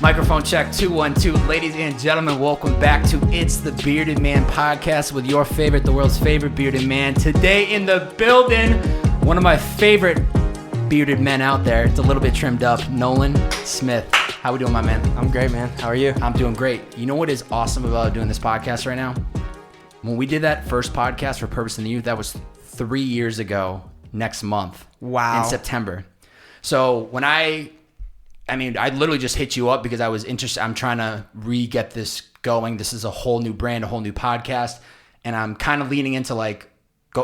Microphone check 212. Ladies and gentlemen, welcome back to It's the Bearded Man podcast with your favorite, the world's favorite bearded man. Today in the building, one of my favorite bearded men out there. It's a little bit trimmed up, Nolan Smith. How we doing, my man? I'm great, man. How are you? I'm doing great. You know what is awesome about doing this podcast right now? When we did that first podcast for Purpose in the Youth, that was 3 years ago next month. Wow. In September. So when I literally just hit you up because I was interested. I'm trying to re-get this going. This is a whole new brand, a whole new podcast. And I'm kind of leaning into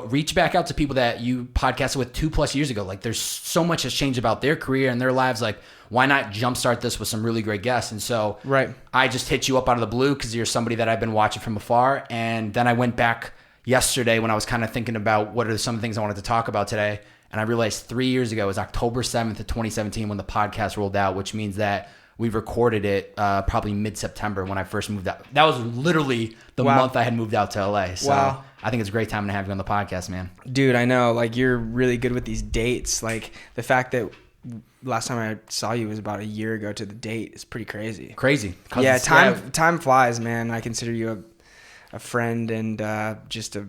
reach back out to people that you podcasted with 2+ years ago. Like there's so much has changed about their career and their lives. Like why not jumpstart this with some really great guests? And so right. I just hit you up out of the blue because you're somebody that I've been watching from afar. And then I went back yesterday when I was kind of thinking about what are some of the things I wanted to talk about today. And I realized 3 years ago, it was October 7th of 2017 when the podcast rolled out, which means that we recorded it probably mid-September when I first moved out. That was literally the month I had moved out to LA. So I think it's a great time to have you on the podcast, man. Dude, I know. Like, you're really good with these dates. Like, the fact that last time I saw you was about a year ago to the date is pretty crazy. Crazy. Yeah, time flies, man. I consider you a friend and just a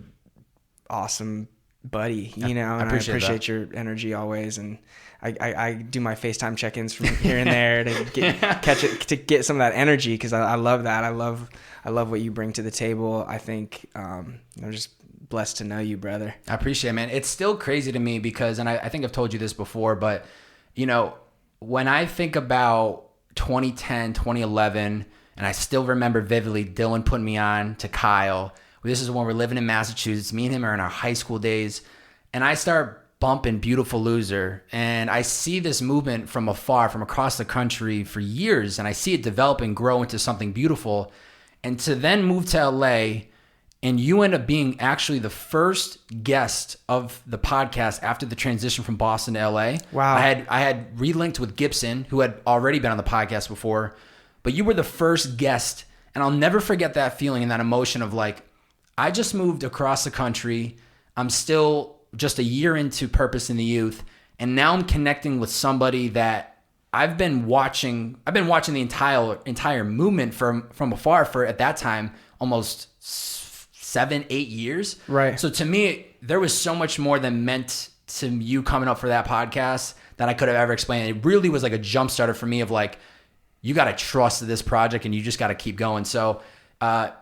awesome buddy, you know, and I appreciate your energy always. And I do my FaceTime check-ins from here and there to get some of that energy because I love that. I love what you bring to the table. I think I'm just blessed to know you, brother. I appreciate it, man. It's still crazy to me because, and I think I've told you this before, but you know, when I think about 2010, 2011, and I still remember vividly Dylan putting me on to Kyle. This is when we're living in Massachusetts. Me and him are in our high school days. And I start bumping Beautiful Loser. And I see this movement from afar, from across the country for years. And I see it develop and grow into something beautiful. And to then move to LA, and you end up being actually the first guest of the podcast after the transition from Boston to LA. Wow. I had relinked with Gibson, who had already been on the podcast before. But you were the first guest. And I'll never forget that feeling and that emotion of like, I just moved across the country. I'm still just a year into Purpose in the Youth. And now I'm connecting with somebody that I've been watching the entire movement from afar for, at that time, almost 7-8 years. Right. So to me, there was so much more than meant to you coming up for that podcast than I could have ever explained. It really was like a jump starter for me of like, you got to trust this project and you just got to keep going. So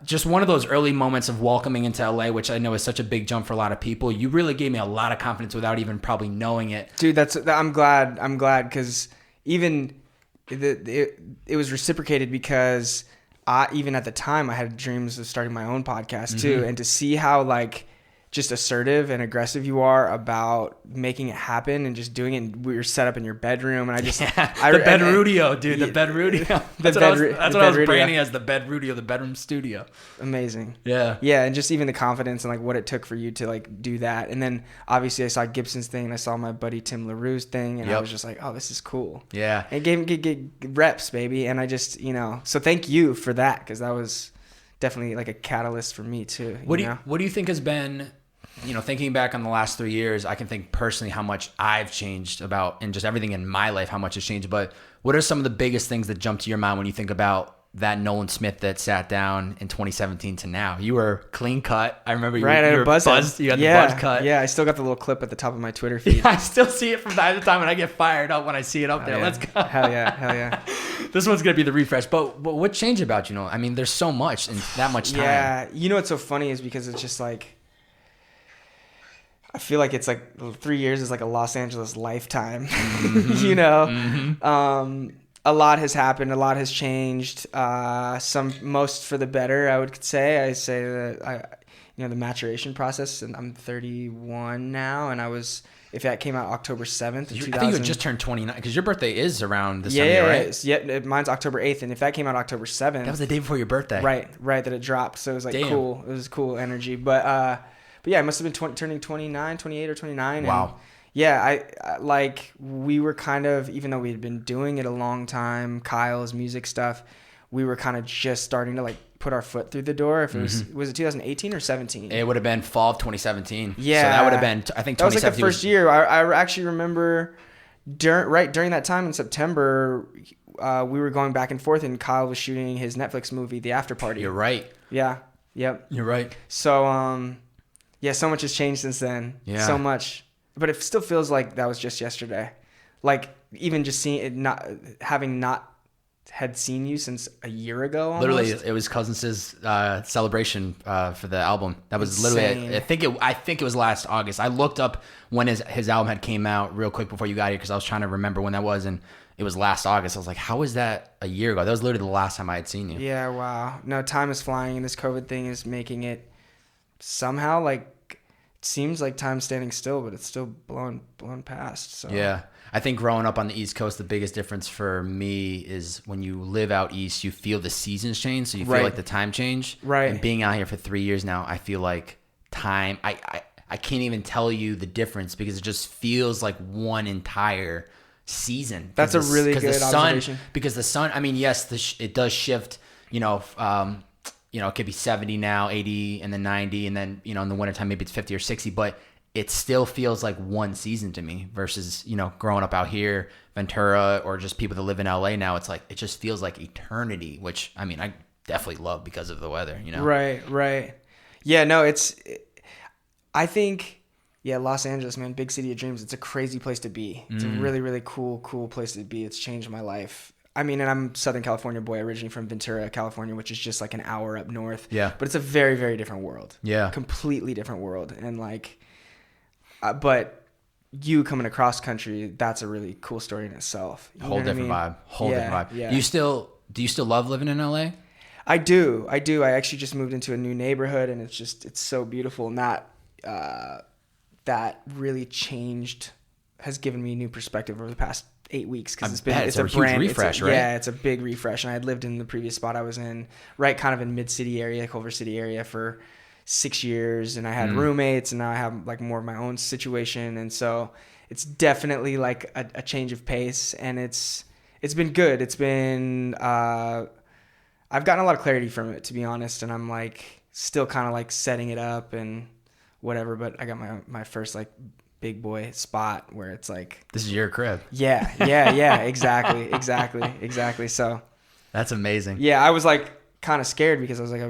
just one of those early moments of welcoming into LA, which I know is such a big jump for a lot of people. You really gave me a lot of confidence without even probably knowing it. Dude, I'm glad because even it was reciprocated because even at the time I had dreams of starting my own podcast too. And to see how like just assertive and aggressive you are about making it happen and just doing it. And we were set up in your bedroom, and I just the bedrudio, dude. The bedrudio. That's what I was branding as the bedrudio, the bedroom studio. Amazing. Yeah, and just even the confidence and like what it took for you to like do that. And then obviously I saw Gibson's thing, and I saw my buddy Tim LaRue's thing, and I was just like, oh, this is cool. Yeah, and get reps, baby. And I just so thank you for that because that was definitely like a catalyst for me too. What do you think has been, thinking back on the last 3 years, I can think personally how much I've changed about, and just everything in my life, how much has changed. But what are some of the biggest things that jump to your mind when you think about that Nolan Smith that sat down in 2017 to now? You were clean cut. I remember you were buzzed. You had the buzz cut. Yeah, I still got the little clip at the top of my Twitter feed. I still see it from time to time, and I get fired up when I see it up there. Yeah. Let's go. Hell yeah. This one's going to be the refresh. But what changed about you? I mean, there's so much in that much time. Yeah. What's so funny is because it's just like, I feel like it's like 3 years is like a Los Angeles lifetime, a lot has happened. A lot has changed. Most for the better, I would say. I say that the maturation process, and I'm 31 now, and if that came out October 7th, I think you had just turned 29 because your birthday is around this time, right? Yeah, mine's October 8th, and if that came out October 7th, that was the day before your birthday. Right, that it dropped. So it was like cool. It was cool energy, but yeah, I must have been turning 29, 28 or 29. Wow. And yeah, I we were kind of, even though we had been doing it a long time, Kyle's music stuff, we were kind of just starting to like put our foot through the door. If it was it 2018 or 17? It would have been fall of 2017. Yeah. So that would have been, I think 2017 that was like the first year. I actually remember during that time in September, we were going back and forth, and Kyle was shooting his Netflix movie, The After Party. You're right. Yeah. Yep. You're right. So, yeah, so much has changed since then. Yeah. So much. But it still feels like that was just yesterday. Like, even just seeing it, having not had seen you since a year ago almost. Literally, it was Cousins' celebration for the album. That was literally, I think it was last August. I looked up when his album had came out real quick before you got here because I was trying to remember when that was, and it was last August. I was like, how was that a year ago? That was literally the last time I had seen you. Yeah, wow. No, time is flying, and this COVID thing is making it somehow like, it seems like time's standing still, but it's still blown past. So. Yeah. I think growing up on the East Coast, the biggest difference for me is when you live out East, you feel the seasons change. So you feel like the time change. Right. And being out here for 3 years now, I feel like time, I can't even tell you the difference because it just feels like one entire season. That's a really good observation. Because the sun, I mean, yes, it does shift, it could be 70 now, 80, and then 90, and then, in the wintertime, maybe it's 50 or 60, but it still feels like one season to me versus, growing up out here, Ventura, or just people that live in LA now. It's like, it just feels like eternity, which, I mean, I definitely love because of the weather, Right. Yeah, no, I think, Los Angeles, man, big city of dreams. It's a crazy place to be. It's a really, really cool place to be. It's changed my life. I mean, and I'm Southern California boy, originally from Ventura, California, which is just like an hour up north. Yeah. But it's a very, very different world. Yeah. Completely different world. And like, but you coming across country, that's a really cool story in itself. Whole different vibe. Yeah. Do you still love living in LA? I do. I actually just moved into a new neighborhood, and it's so beautiful. And that really has given me a new perspective over the past 8 weeks because it's a huge refresh, right? Yeah, it's a big refresh. And I had lived in the previous spot I was in, right, kind of in Mid-City area, Culver City area for 6 years, and I had roommates, and now I have like more of my own situation, and so it's definitely like a change of pace, and it's been good. It's been I've gotten a lot of clarity from it, to be honest, and I'm like still kind of like setting it up and whatever, but I got my first like big boy spot where it's like, this is your crib. Yeah, exactly. So that's amazing. Yeah, I was like kind of scared because I was like, I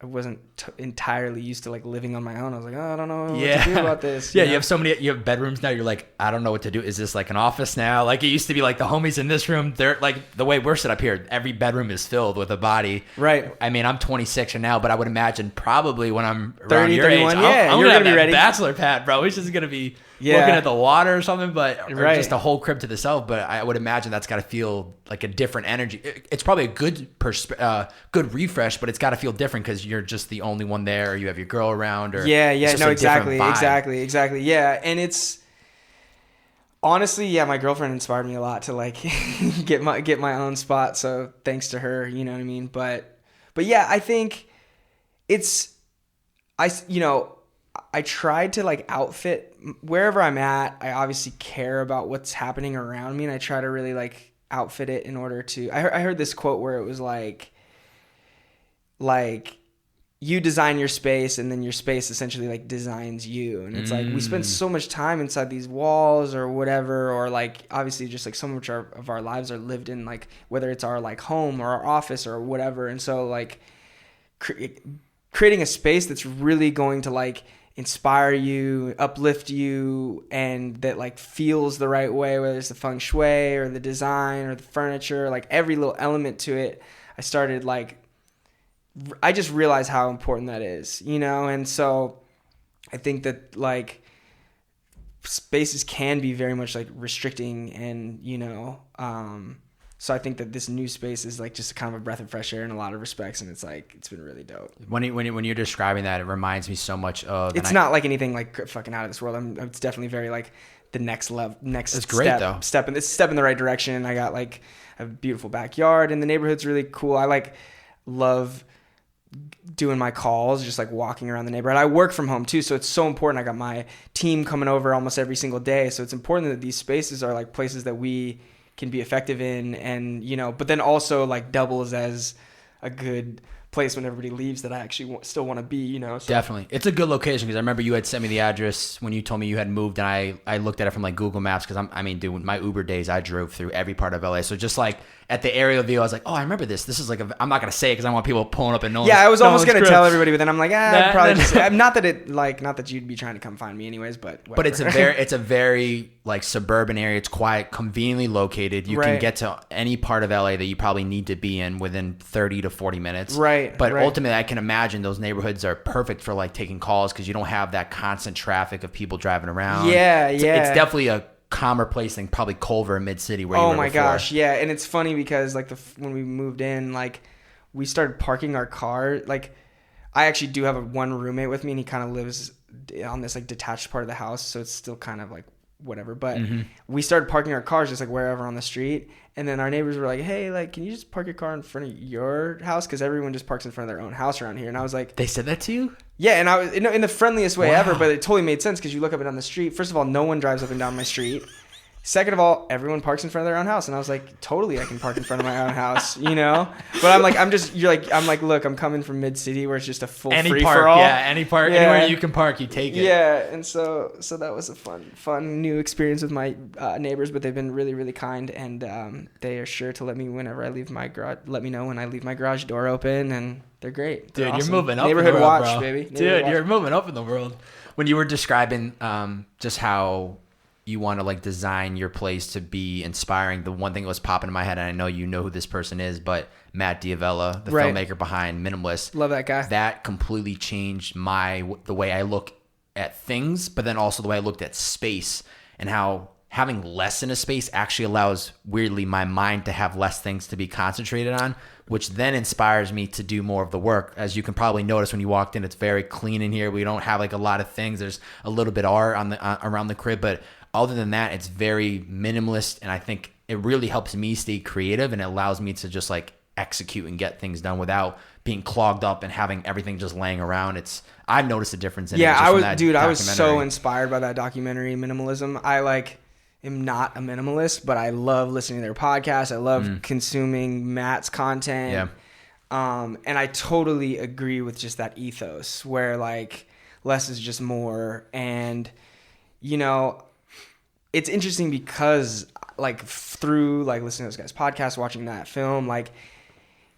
wasn't entirely used to like living on my own. I was like, I don't know what to do about this. You have bedrooms now. You're like, I don't know what to do. Is this like an office now? Like it used to be like the homies in this room. They're like the way we're set up here. Every bedroom is filled with a body. Right. I mean, I'm 26 now, but I would imagine probably when I'm around 30, your 31, age, I'm you're gonna be ready. Bachelor pad, bro. It's just gonna be looking at the water or something, or just a whole crib to the self. But I would imagine that's got to feel like a different energy. It's probably a good refresh, but it's got to feel different because you're just the only one there, or you have your girl around, or exactly. Yeah, and it's honestly, my girlfriend inspired me a lot to like get my own spot. So thanks to her, you know what I mean. But yeah, I think I tried to like outfit wherever I'm at. I obviously care about what's happening around me, and I try to really like outfit it in order to. I heard this quote where it was like you design your space, and then your space essentially like designs you. And it's like we spend so much time inside these walls or whatever, or like obviously just like so much of our lives are lived in like whether it's our like home or our office or whatever. And so like creating a space that's really going to like inspire you, uplift you, and that like feels the right way, whether it's the feng shui or the design or the furniture, like every little element to it. I just realized how important that is, and so I think that like spaces can be very much like restricting, and so I think that this new space is like just kind of a breath of fresh air in a lot of respects, and it's been really dope. When you're describing that, it reminds me so much of. It's not like anything like fucking out of this world. It's definitely very like the next level, it's great though. Step in the right direction. I got like a beautiful backyard, and the neighborhood's really cool. I like love doing my calls, just like walking around the neighborhood. I work from home too, so it's so important. I got my team coming over almost every single day, so it's important that these spaces are like places that we can be effective in, and but then also like doubles as a good place when everybody leaves that I actually still want to be, you know. So. Definitely. It's a good location because I remember you had sent me the address when you told me you had moved, and I looked at it from like Google Maps because dude, my Uber days, I drove through every part of LA. So just like at the aerial view, I was like, oh, I remember this. This is like, I'm not going to say it because I want people pulling up and knowing. Yeah, I was almost going to tell everybody, but then I'm like, probably just, not that you'd be trying to come find me anyways, but whatever. But it's a very like suburban area. It's quiet, conveniently located. You can get to any part of LA that you probably need to be in within 30 to 40 minutes. Right. But ultimately, I can imagine those neighborhoods are perfect for like taking calls because you don't have that constant traffic of people driving around. Yeah, It's definitely a calmer place than probably Culver and Mid-City where you were before. Oh my gosh, yeah. And it's funny because like when we moved in, like we started parking our car. Like I actually do have one roommate with me, and he kind of lives on this like detached part of the house, so it's still kind of like whatever. But we started parking our cars just like wherever on the street, and then our neighbors were like, hey, like, can you just park your car in front of your house? Because everyone just parks in front of their own house around here. And I was like, they said that to you? Yeah, and I was in the friendliest way ever, but it totally made sense because you look up and down the street. First of all, no one drives up and down my street. Second of all, everyone parks in front of their own house, and I was like, totally, I can park in front of my own house, you know. But I'm like, look, I'm coming from Mid-City where it's just a full free for all. Yeah, any park, anywhere you can park, you take it. Yeah, and so that was a fun new experience with my neighbors, but they've been really, really kind, and they are sure to let me whenever I leave my garage. Let me know when I leave my garage door open, and they're great. They're awesome. You're moving up Neighborhood in the world, watch, bro. baby. Dude, you're moving up in the world. When you were describing just how you want to like design your place to be inspiring, the one thing that was popping in my head, and I know you know who this person is, but Matt D'Avella, the filmmaker behind Minimalist. Love that guy. That completely changed the way I look at things, but then also the way I looked at space, and how having less in a space actually allows, weirdly, my mind to have less things to be concentrated on, which then inspires me to do more of the work. As you can probably notice when you walked in, it's very clean in here. We don't have like a lot of things. There's a little bit art on around the crib, but other than that, it's very minimalist, and I think it really helps me stay creative, and it allows me to just like execute and get things done without being clogged up and having everything just laying around. I've noticed a difference in it. Yeah, I was so inspired by that documentary, Minimalism. I am not a minimalist, but I love listening to their podcast. I love consuming Matt's content. Yeah. And I totally agree with just that ethos where like less is just more. And, you know, it's interesting because like through like listening to those guys' podcasts, watching that film, like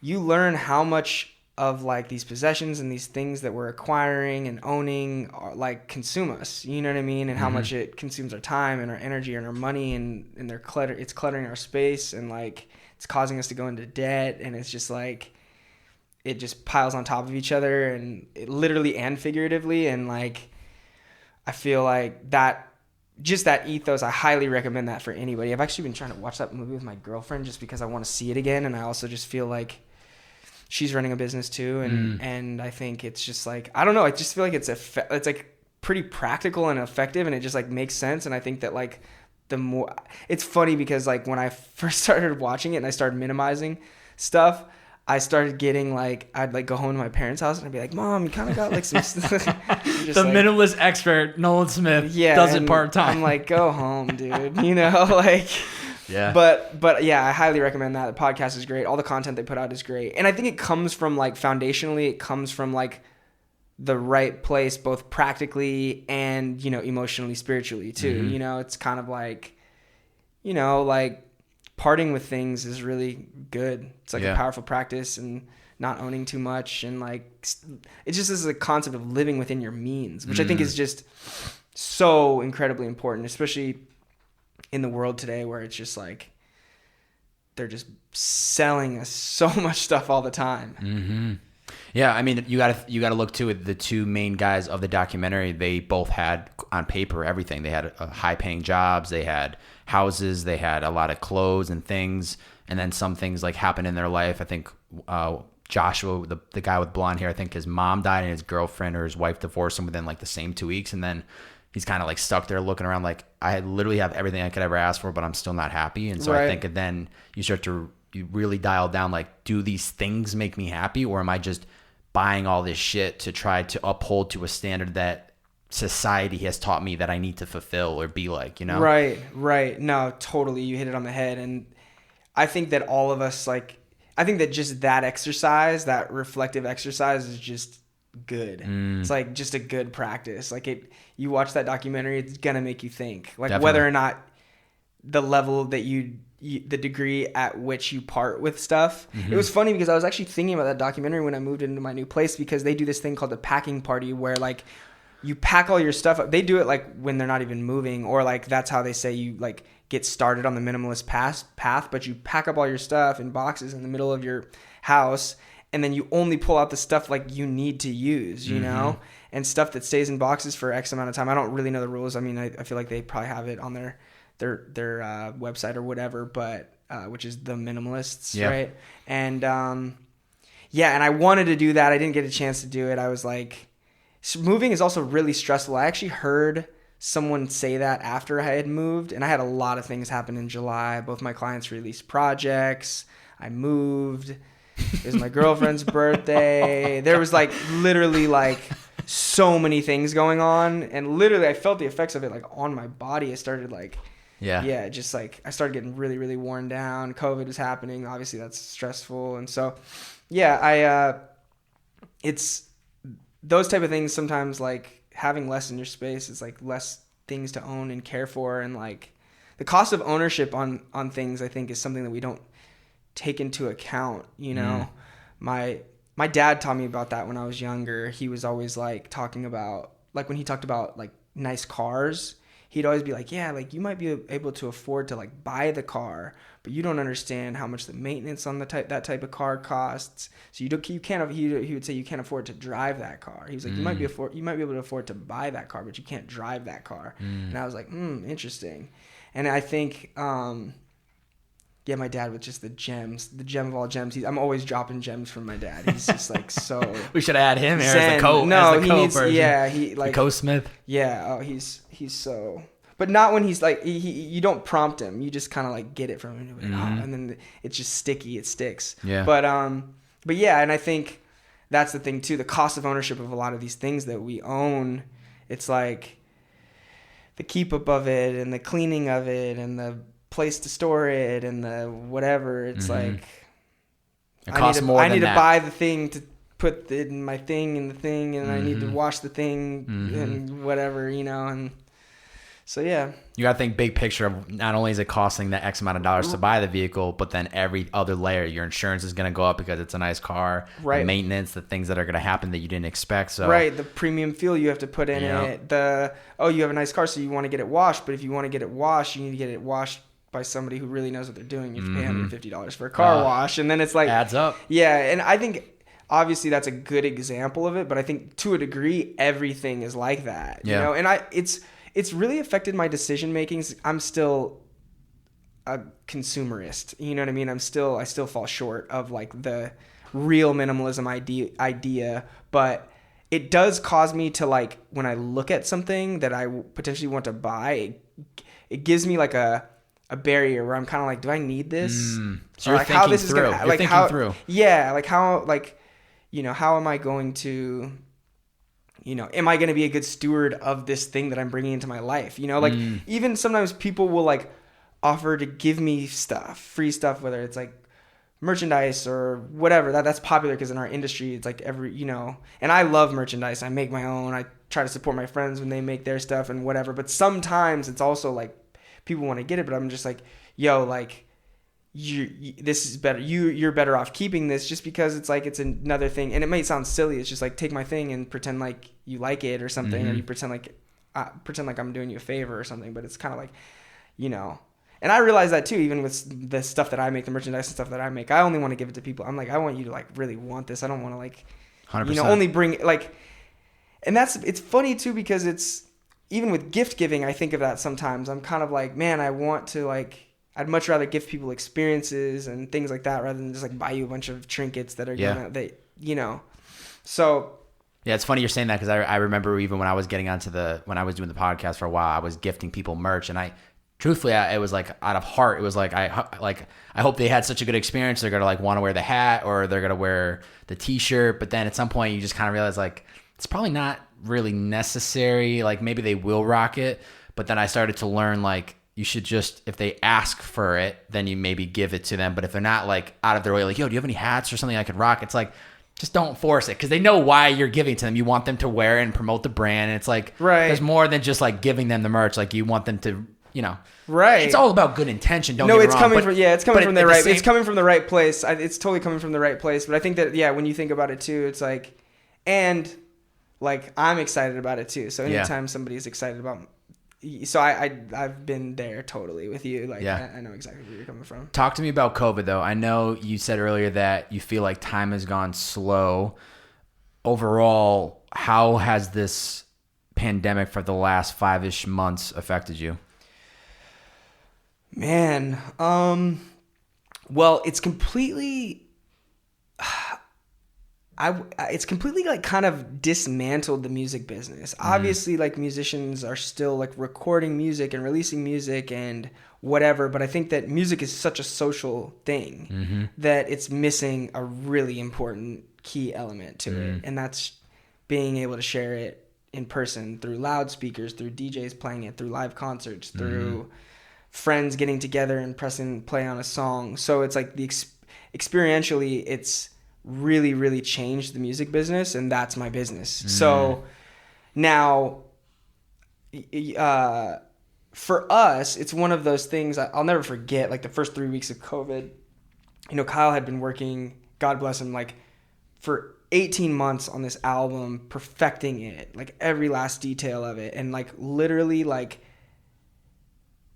you learn how much of like these possessions and these things that we're acquiring and owning are like consume us, you know what I mean? And how much it consumes our time and our energy and our money, and it's cluttering our space, and like it's causing us to go into debt, and it's just like it just piles on top of each other, and it literally and figuratively. And like I feel like that ethos, I highly recommend that for anybody. I've actually been trying to watch that movie with my girlfriend just because I want to see it again, and I also just feel like she's running a business too, and I think it's just like, I don't know, I just feel like it's like pretty practical and effective, and it just like makes sense. And I think that like the more, it's funny because like when I first started watching it and I started minimizing stuff, I started getting like, I'd like go home to my parents' house and I'd be like, Mom, you kind of got like some stuff. The minimalist expert, Nolan Smith, does it part-time. I'm like, go home, dude, you know, like... Yeah. But yeah, I highly recommend that. The podcast is great. All the content they put out is great. And I think it comes from like foundationally, it comes from like the right place, both practically and, you know, emotionally, spiritually too. You know, it's kind of like, you know, like parting with things is really good. It's like a powerful practice, and not owning too much, and like it's just this is a concept of living within your means, which I think is just so incredibly important, especially in the world today where it's just like they're just selling us so much stuff all the time. Yeah, I mean, you gotta look too at the two main guys of the documentary. They both had on paper everything. They had high paying jobs, they had houses, they had a lot of clothes and things, and then some things like happened in their life. I think Joshua, the guy with blonde hair, I think his mom died and his girlfriend or his wife divorced him within like the same 2 weeks, and then he's kind of like stuck there looking around like, I literally have everything I could ever ask for, but I'm still not happy. And so I think then you start to really dial down, like, do these things make me happy, or am I just buying all this shit to try to uphold to a standard that society has taught me that I need to fulfill or be like, you know? Right. No, totally. You hit it on the head. And I think that all of us, like, I think that just that exercise, that reflective exercise, is just good. It's like just a good practice. Like you watch that documentary, it's gonna make you think. Like Definitely. Whether or not the level that the degree at which you part with stuff. It was funny because I was actually thinking about that documentary when I moved into my new place, because they do this thing called the packing party where like you pack all your stuff up. They do it like when they're not even moving, or like that's how they say you like get started on the minimalist path, but you pack up all your stuff in boxes in the middle of your house, and then you only pull out the stuff like you need to use, you know, and stuff that stays in boxes for X amount of time. I don't really know the rules. I mean, I feel like they probably have it on their website or whatever, but which is the Minimalists, right? And and I wanted to do that. I didn't get a chance to do it. I was like, moving is also really stressful. I actually heard someone say that after I had moved, and I had a lot of things happen in July. Both my clients released projects. I moved. It was my girlfriend's birthday. There was like literally like so many things going on, and literally I felt the effects of it like on my body. I started like just like I started getting really, really worn down. COVID was happening. Obviously that's stressful. And so it's those type of things. Sometimes like having less in your space is like less things to own and care for, and like the cost of ownership on things I think is something that we don't take into account, you know. My dad taught me about that when I was younger. He was always like talking about, like when he talked about like nice cars, he'd always be like, yeah, like you might be able to afford to like buy the car, but you don't understand how much the maintenance on that type of car costs. So you can't. He would say you can't afford to drive that car. He was like, you might be able to afford to buy that car, but you can't drive that car. And I was like, interesting. And I think, my dad with just the gem of all gems. I'm always dropping gems from my dad. He's just like so. We should add him here as the co-version. Yeah, he like the co-Smith. Yeah. Oh, he's so. But not when he's like you don't prompt him. You just kind of like get it from him, and then it's just sticky. It sticks. Yeah. But yeah, and I think that's the thing too. The cost of ownership of a lot of these things that we own. It's like the keep up of it and the cleaning of it and the place to store it and the whatever. It's like it costs more. I need to buy the thing to put in my thing and the thing, and I need to wash the thing and whatever, you know. And so yeah, you got to think big picture of not only is it costing the X amount of dollars to buy the vehicle, but then every other layer, your insurance is going to go up because it's a nice car, right? The maintenance, the things that are going to happen that you didn't expect. So right, the premium fuel you have to put in it. You have a nice car, so you want to get it washed, but if you want to get it washed, you need to get it washed by somebody who really knows what they're doing. You have to pay $150 for a car wash, and then it's like adds up. Yeah, and I think obviously that's a good example of it, but I think to a degree everything is like that. You know, and it's really affected my decision making. I'm still a consumerist. You know what I mean? I still fall short of like the real minimalism idea, but it does cause me to like when I look at something that I potentially want to buy, it gives me like a barrier where I'm kind of like, do I need this? So you're like thinking through. You're thinking through. Yeah, like how, like, you know, how am I going to, you know, am I going to be a good steward of this thing that I'm bringing into my life? You know, like even sometimes people will like offer to give me stuff, free stuff, whether it's like merchandise or whatever. That's popular because in our industry, it's like you know, and I love merchandise. I make my own. I try to support my friends when they make their stuff and whatever. But sometimes it's also like, people want to get it, but I'm just like, yo, like this is better. You're better off keeping this just because it's like, it's another thing. And it may sound silly. It's just like, take my thing and pretend like you like it or something, or you pretend like I'm doing you a favor or something. But it's kind of like, you know, and I realize that too, even with the stuff that I make, the merchandise and stuff that I make, I only want to give it to people. I'm like, I want you to like really want this. I don't want to like, 100%. You know, only bring like, and it's funny too, because it's, even with gift giving, I think of that sometimes. I'm kind of like, man, I want to like, I'd much rather give people experiences and things like that rather than just like buy you a bunch of trinkets that are you know. So yeah, it's funny you're saying that, because I remember even when I was getting when I was doing the podcast for a while, I was gifting people merch, and truthfully, it was like out of heart. It was like I hope they had such a good experience. They're gonna like want to wear the hat, or they're gonna wear the T-shirt. But then at some point, you just kind of realize like it's probably not really necessary. Like maybe they will rock it, but then I started to learn like, you should just, if they ask for it, then you maybe give it to them. But if they're not like out of their way, like, yo, do you have any hats or something I could rock? It's like, just don't force it, because they know why you're giving it to them. You want them to wear it and promote the brand. And it's like, there's more than just like giving them the merch. Like you want them to, you know, it's all about good intention. Don't get me wrong. It's coming from the right. It's coming from the right place. It's totally coming from the right place. But I think that when you think about it too, it's like, and like I'm excited about it too. So anytime somebody's excited about, so I've been there totally with you. Like I know exactly where you're coming from. Talk to me about COVID though. I know you said earlier that you feel like time has gone slow. Overall, how has this pandemic for the last 5-ish months affected you? Man, well, it's completely, it's completely like kind of dismantled the music business. Obviously, like musicians are still like recording music and releasing music and whatever, but I think that music is such a social thing that it's missing a really important key element to it, and that's being able to share it in person through loudspeakers, through DJs playing it, through live concerts, through friends getting together and pressing play on a song. So it's like the experientially, it's really, really changed the music business, and that's my business. So now, for us, it's one of those things I'll never forget. Like the first 3 weeks of COVID, you know, Kyle had been working, God bless him, like for 18 months on this album, perfecting it, like every last detail of it, and like literally like.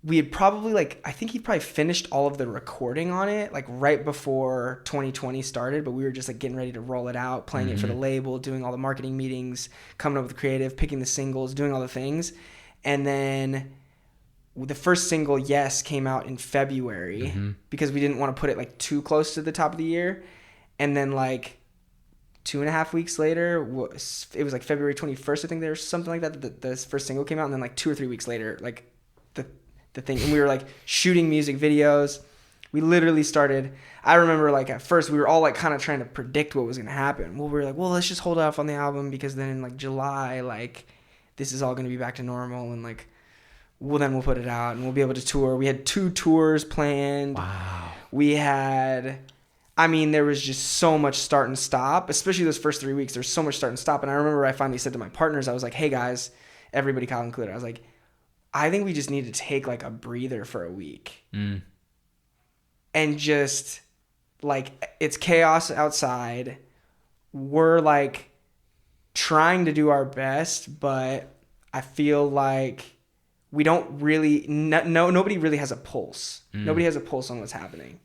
We had probably I think he probably finished all of the recording on it like right before 2020 started, but we were just like getting ready to roll it out, playing it for the label, doing all the marketing meetings, coming up with creative, picking the singles, doing all the things. And then the first single, Yes, came out in February because we didn't want to put it like too close to the top of the year. And then like 2.5 weeks later, it was like February 21st, I think there's something like that, the first single came out. And then like 2 or 3 weeks later, like the thing, and we were like shooting music videos. We literally started, I remember like at first we were all like kind of trying to predict what was going to happen. Well, we were like, well, let's just hold off on the album because then in like July, like this is all going to be back to normal, and like, well, then we'll put it out and we'll be able to tour. We had 2 tours planned. Wow. We had, I mean, there was just so much start and stop, especially those first 3 weeks. There's so much start and stop. And I remember I finally said to my partners, I was like, hey guys, everybody, Kyle included, I was like, I think we just need to take like a breather for a week and just like, it's chaos outside. We're like trying to do our best, but I feel like we don't really, nobody really has a pulse. Nobody has a pulse on what's happening.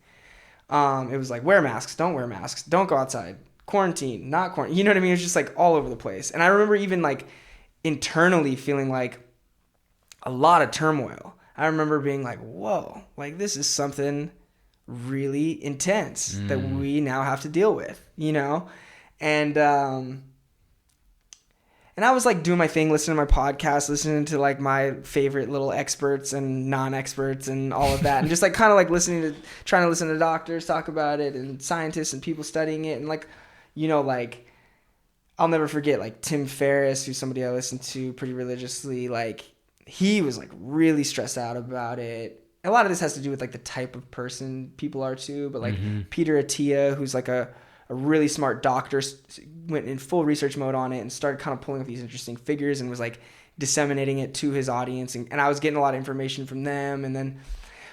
It was like, wear masks, don't wear masks, don't go outside, quarantine, not quarantine. You know what I mean? It was just like all over the place. And I remember even like internally feeling like, a lot of turmoil. I remember being like, whoa, like this is something really intense that we now have to deal with, you know? And I was like doing my thing, listening to my podcast, listening to like my favorite little experts and non-experts and all of that. And just like kind of like trying to listen to doctors talk about it and scientists and people studying it. And like, you know, like I'll never forget like Tim Ferriss, who's somebody I listen to pretty religiously, like, he was like really stressed out about it. A lot of this has to do with like the type of person people are too, but like Peter Attia, who's like a really smart doctor, went in full research mode on it and started kind of pulling up these interesting figures and was like disseminating it to his audience. And I was getting a lot of information from them. And then,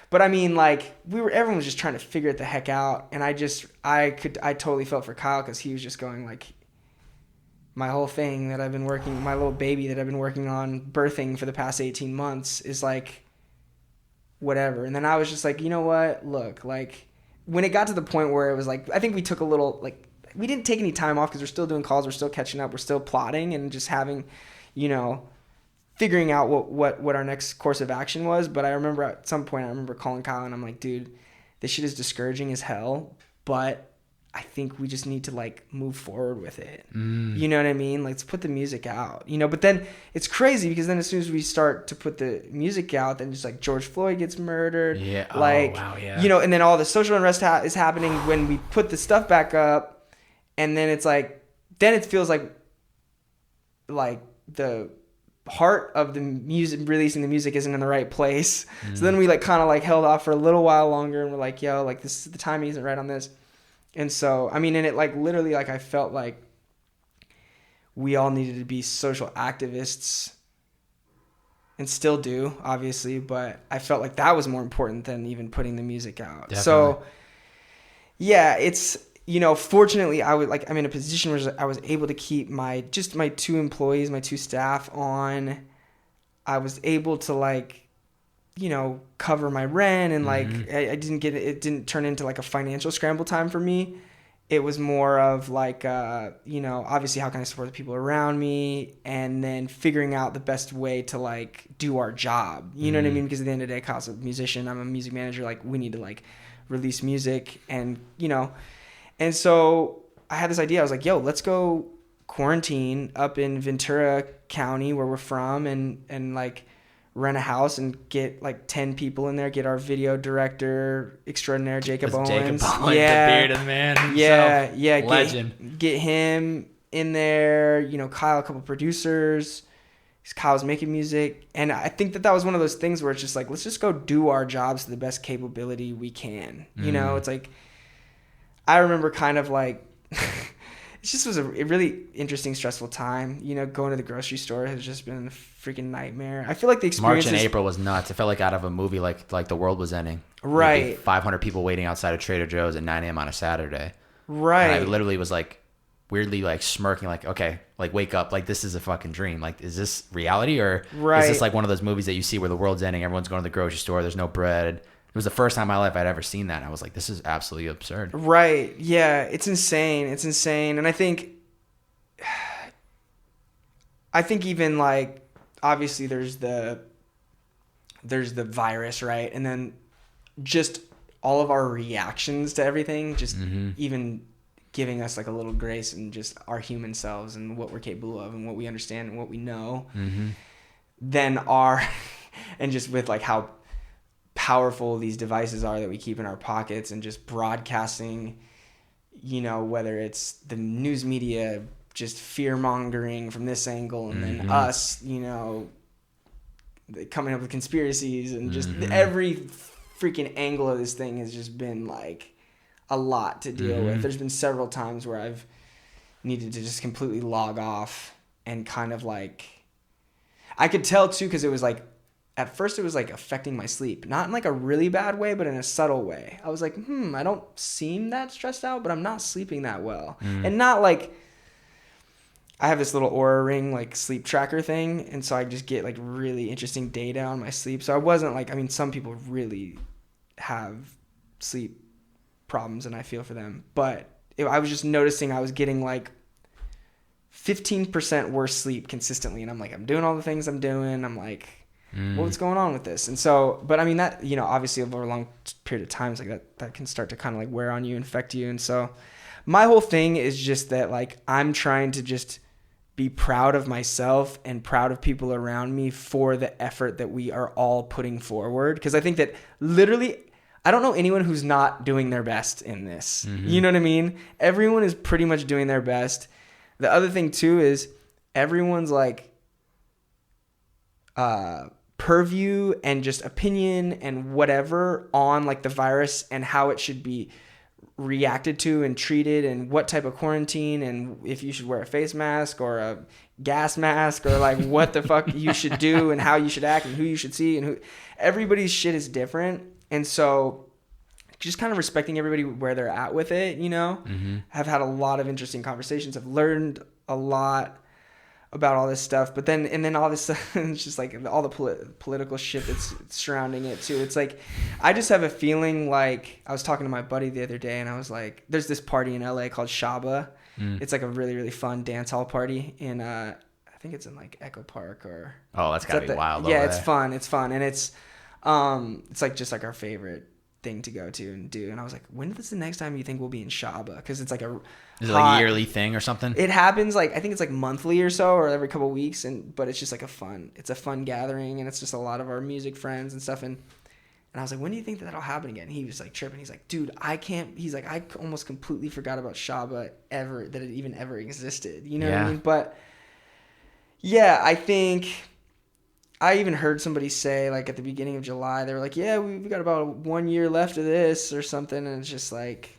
but I mean, like everyone was just trying to figure it the heck out. And I totally felt for Kyle, because he was just going like, my whole thing that I've been working, my little baby that I've been working on birthing for the past 18 months is like, whatever. And then I was just like, you know what? Look, like when it got to the point where it was like, I think we took a little, like, we didn't take any time off because we're still doing calls. We're still catching up. We're still plotting and just having, you know, figuring out what our next course of action was. But I remember at some point, I remember calling Kyle and I'm like, dude, this shit is discouraging as hell, but I think we just need to like move forward with it. You know what I mean? Like, let's put the music out, you know, but then it's crazy because then as soon as we start to put the music out, then just like George Floyd gets murdered. Yeah. Like, oh, wow, yeah. You know, and then all the social unrest is happening when we put the stuff back up. And then it's like, then it feels like the heart of the music, releasing the music isn't in the right place. So then we like kind of like held off for a little while longer, and we're like, yo, like this, the timing isn't right on this. And so, I mean, and it like literally like I felt like we all needed to be social activists, and still do, obviously, but I felt like that was more important than even putting the music out. Definitely. So yeah, it's, you know, fortunately I'm in a position where I was able to keep my 2 employees, my 2 staff on. I was able to like, you know, cover my rent, and like I didn't get it didn't turn into like a financial scramble time for me. It was more of like, you know, obviously how can I support the people around me, and then figuring out the best way to like do our job. You know what I mean? Because at the end of the day, Kyle's a musician, I'm a music manager. Like we need to like release music, and you know, and so I had this idea. I was like, yo, let's go quarantine up in Ventura County where we're from, and like rent a house and get like 10 people in there, get our video director extraordinaire Jacob Owens. The bearded man himself. Yeah, legend. Get him in there, you know, Kyle, a couple producers. Kyle's making music, and I think that was one of those things where it's just like, let's just go do our jobs to the best capability we can. You know, it's like, I remember kind of like it just was a really interesting, stressful time. You know, going to the grocery store has just been a freaking nightmare. I feel like the experience March and April was nuts. It felt like out of a movie, like the world was ending. Right. 500 people waiting outside of Trader Joe's at 9 a.m. on a Saturday. Right. And I literally was like weirdly like smirking, like, okay, like wake up, like this is a fucking dream. Like, is this reality, or is this like one of those movies that you see where the world's ending, everyone's going to the grocery store, there's no bread? It was the first time in my life I'd ever seen that. And I was like, this is absolutely absurd. Right. Yeah. It's insane. And I think even like, obviously there's the virus, right? And then just all of our reactions to everything, just even giving us like a little grace and just our human selves and what we're capable of and what we understand and what we know, then and just with like how powerful these devices are that we keep in our pockets, and just broadcasting, you know, whether it's the news media just fear mongering from this angle, and then us, you know, coming up with conspiracies, and just every freaking angle of this thing has just been like a lot to deal with. There's been several times where I've needed to just completely log off, and kind of like, I could tell too, because it was like, at first it was like affecting my sleep, not in like a really bad way, but in a subtle way. I was like, I don't seem that stressed out, but I'm not sleeping that well. And not like, I have this little Oura Ring like sleep tracker thing, and so I just get like really interesting data on my sleep. So I wasn't like, I mean, some people really have sleep problems, and I feel for them, but I was just noticing I was getting like 15% worse sleep consistently, and I'm like, I'm doing all the things I'm doing. I'm like, what's going on with this? And so, but I mean, that, you know, obviously over a long period of time, it's like that can start to kind of like wear on you, infect you. And so my whole thing is just that, like, I'm trying to just be proud of myself and proud of people around me for the effort that we are all putting forward. Because I think that literally, I don't know anyone who's not doing their best in this. You know what I mean? Everyone is pretty much doing their best. The other thing too is everyone's like purview and just opinion and whatever on like the virus and how it should be reacted to and treated, and what type of quarantine, and if you should wear a face mask or a gas mask, or like what the fuck you should do and how you should act and who you should see, and who, everybody's shit is different. And so just kind of respecting everybody where they're at with it, you know. I've had a lot of interesting conversations. I've learned a lot about all this stuff, but then all this stuff, it's just like all the political shit that's surrounding it too. It's like, I just have a feeling like, I was talking to my buddy the other day, and I was like, there's this party in LA called Shabba. It's like a really, really fun dance hall party in, I think it's in like Echo Park, or. Oh, that's gotta be wild. Yeah, it's fun. It's fun. And it's like just like our favorite thing to go to and do. And I was like, when is the next time you think we'll be in Shabba? Because it's like is it like a yearly thing or something? It happens like, I think it's like monthly or so, or every couple of weeks, but it's just like it's a fun gathering, and it's just a lot of our music friends and stuff. And I was like, when do you think that'll happen again? He was like tripping. He's like, dude, he's like, I almost completely forgot about Shabba that it even ever existed. You know what I mean? But yeah, I think I even heard somebody say, like, at the beginning of July, they were like, yeah, we got about 1 year left of this or something. And it's just like,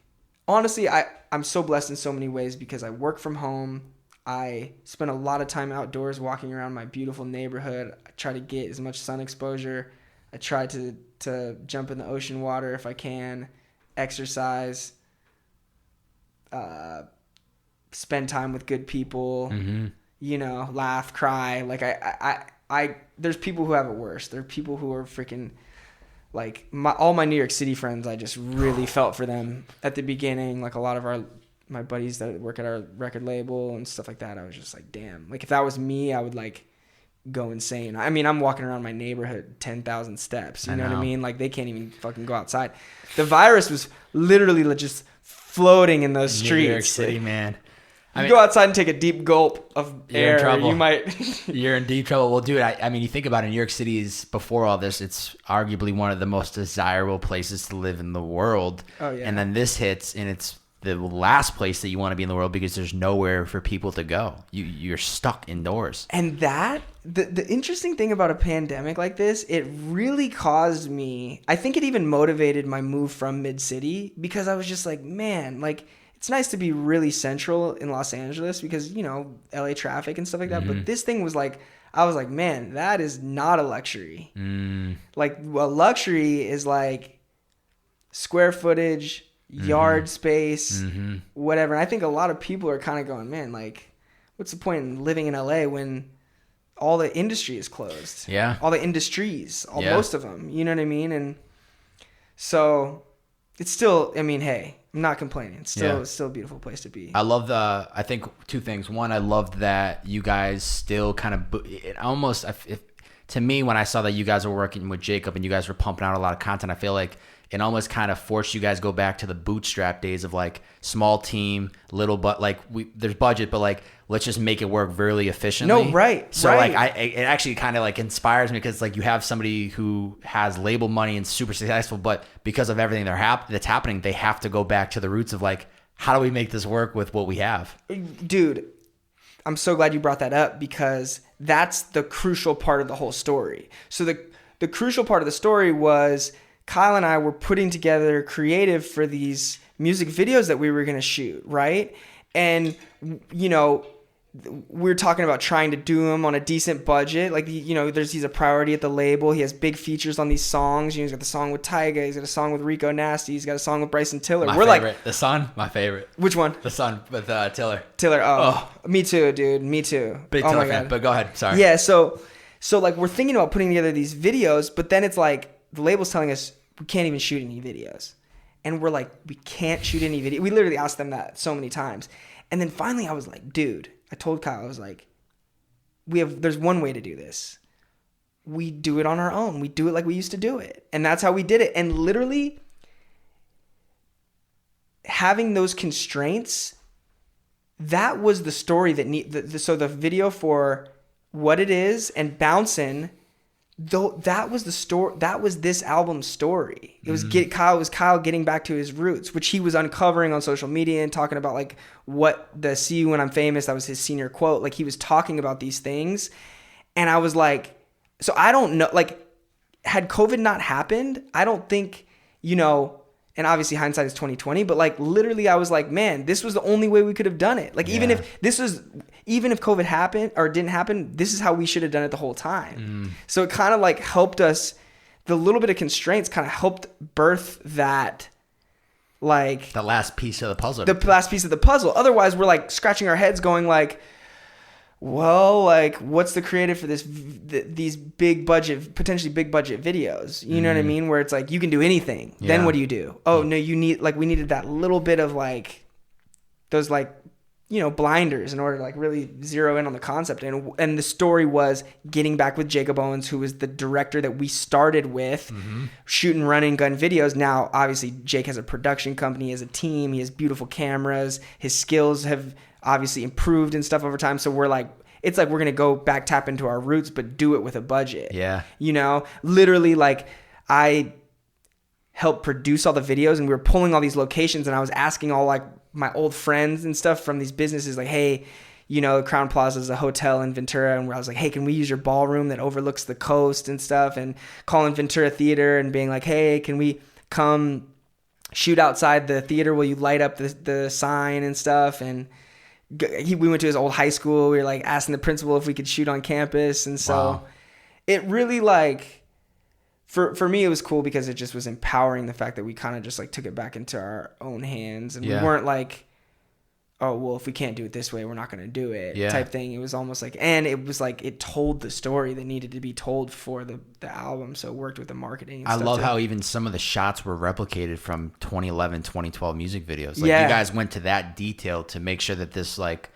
honestly, I'm so blessed in so many ways because I work from home. I spend a lot of time outdoors walking around my beautiful neighborhood. I try to get as much sun exposure. I try to jump in the ocean water if I can, exercise, spend time with good people, you know, laugh, cry. Like I there's people who have it worse. There are people who are freaking like all my New York City friends. I just really felt for them at the beginning. Like a lot of my buddies that work at our record label and stuff like that. I was just like, damn. Like if that was me, I would like go insane. I mean, I'm walking around my neighborhood 10,000 steps. You know what I mean? Like they can't even fucking go outside. The virus was literally just floating in those streets. New York City, man. You go outside and take a deep gulp of air. In trouble. You might. You're in deep trouble. Well, dude, I mean, you think about it, New York City is, before all this, it's arguably one of the most desirable places to live in the world. Oh, yeah. And then this hits, and it's the last place that you want to be in the world because there's nowhere for people to go. You're stuck indoors. And that, the interesting thing about a pandemic like this, it really caused me, I think it even motivated my move from Mid-City because I was just like, man, like, it's nice to be really central in Los Angeles because, you know, LA traffic and stuff like that. But this thing was like, I was like, man, that is not a luxury. Like, well, luxury is like square footage, yard space, whatever. And I think a lot of people are kind of going, man, like, what's the point in living in LA when all the industry is closed? Yeah. All the industries, most of them. You know what I mean? And so it's still, I mean, hey, I'm not complaining. It's still a beautiful place to be. I love I think two things. One, I loved that you guys still kind of, to me, when I saw that you guys were working with Jacob and you guys were pumping out a lot of content, I feel like it almost kind of forced you guys to go back to the bootstrap days of like small team, little, but like there's budget, but like, let's just make it work really efficiently. No, right. So like it actually kind of like inspires me because like you have somebody who has label money and super successful, but because of everything that's happening, they have to go back to the roots of like, how do we make this work with what we have? Dude, I'm so glad you brought that up because that's the crucial part of the whole story. So the crucial part of the story was Kyle and I were putting together creative for these music videos that we were going to shoot, right? And, you know, we're talking about trying to do them on a decent budget. Like, you know, he's a priority at the label. He has big features on these songs. You know, he's got the song with Tyga. He's got a song with Rico Nasty. He's got a song with Bryson Tiller. My favorite. The Sun, my favorite. Which one? The Sun with Tiller. Oh, me too, dude. Me too. Big Tiller fan, but go ahead. Sorry. Yeah, so like we're thinking about putting together these videos, but then it's like the label's telling us we can't even shoot any videos. And we're like, we can't shoot any video. We literally asked them that so many times. And then finally I was like, dude, I told Kyle, I was like, there's one way to do this. We do it on our own. We do it like we used to do it. And that's how we did it. And literally having those constraints, that was the story so the video for What It Is and Bouncin', though, that was the story. That was this album's story. It was Kyle getting back to his roots, which he was uncovering on social media and talking about like what the "See You When I'm Famous," that was his senior quote. Like he was talking about these things, and I was like, so I don't know. Like, had COVID not happened, I don't think, you know. And obviously hindsight is 20/20, but like literally I was like, man, this was the only way we could have done it. Like even if COVID happened or didn't happen, this is how we should have done it the whole time. So it kind of like helped us, the little bit of constraints kind of helped birth that, like the last piece of the puzzle. Otherwise we're like scratching our heads going like, well, like, what's the creative for these big budget, potentially big budget videos? You know what I mean? Where it's like, you can do anything. Yeah. Then what do you do? Oh, no, we needed that little bit of like, those like, you know, blinders in order to like really zero in on the concept. And the story was getting back with Jacob Owens, who was the director that we started with, shooting run and gun videos. Now, obviously, Jake has a production company, he has a team, he has beautiful cameras, his skills have obviously improved and stuff over time. So we're like, it's like we're going to go back, tap into our roots, but do it with a budget. Yeah. You know, literally like I helped produce all the videos and we were pulling all these locations and I was asking all like my old friends and stuff from these businesses like, hey, Crown Plaza is a hotel in Ventura, and where I was like, hey, can we use your ballroom that overlooks the coast and stuff? And calling Ventura Theater and being like, hey, can we come shoot outside the theater? Will you light up the sign and stuff? And we went to his old high school. We were like asking the principal if we could shoot on campus. And so it really like, for me, it was cool because it just was empowering, the fact that we kind of just like took it back into our own hands, and we weren't like, oh, well, if we can't do it this way, we're not going to do it type thing. It was almost like, and it was like, it told the story that needed to be told for the album. So it worked with the marketing. And I love how even some of the shots were replicated from 2011, 2012 music videos. Like you guys went to that detail to make sure that this, like,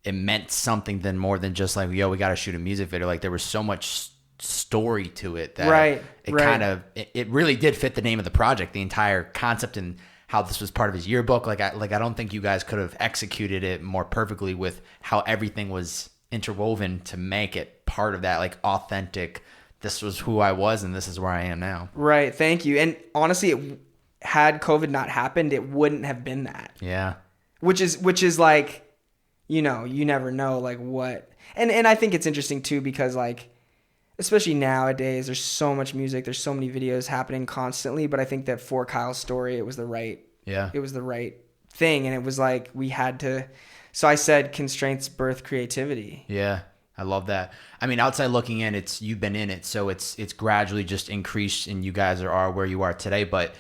it meant something then more than just like, yo, we got to shoot a music video. Like there was so much story to it that it really did fit the name of the project, the entire concept, and how this was part of his yearbook. I don't think you guys could have executed it more perfectly with how everything was interwoven to make it part of that, like, authentic, this was who I was and this is where I am now. Right. Thank you. And honestly, had COVID not happened, it wouldn't have been that. Yeah. Which is like, you never know, like, what. And I think it's interesting too, because like, especially nowadays, there's so much music, there's so many videos happening constantly, but I think that for Kyle's story, it was the right thing. And it was like, we had to, so I said constraints birth creativity. Yeah. I love that. I mean, outside looking in, you've been in it, so it's gradually just increased, and you guys are where you are today. But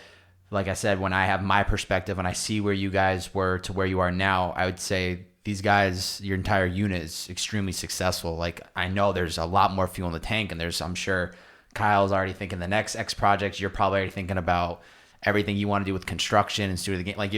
like I said, when I have my perspective and I see where you guys were to where you are now, I would say these guys, your entire unit is extremely successful. Like, I know there's a lot more fuel in the tank, and I'm sure Kyle's already thinking the next X projects. You're probably already thinking about everything you want to do with construction and studio the game. Like,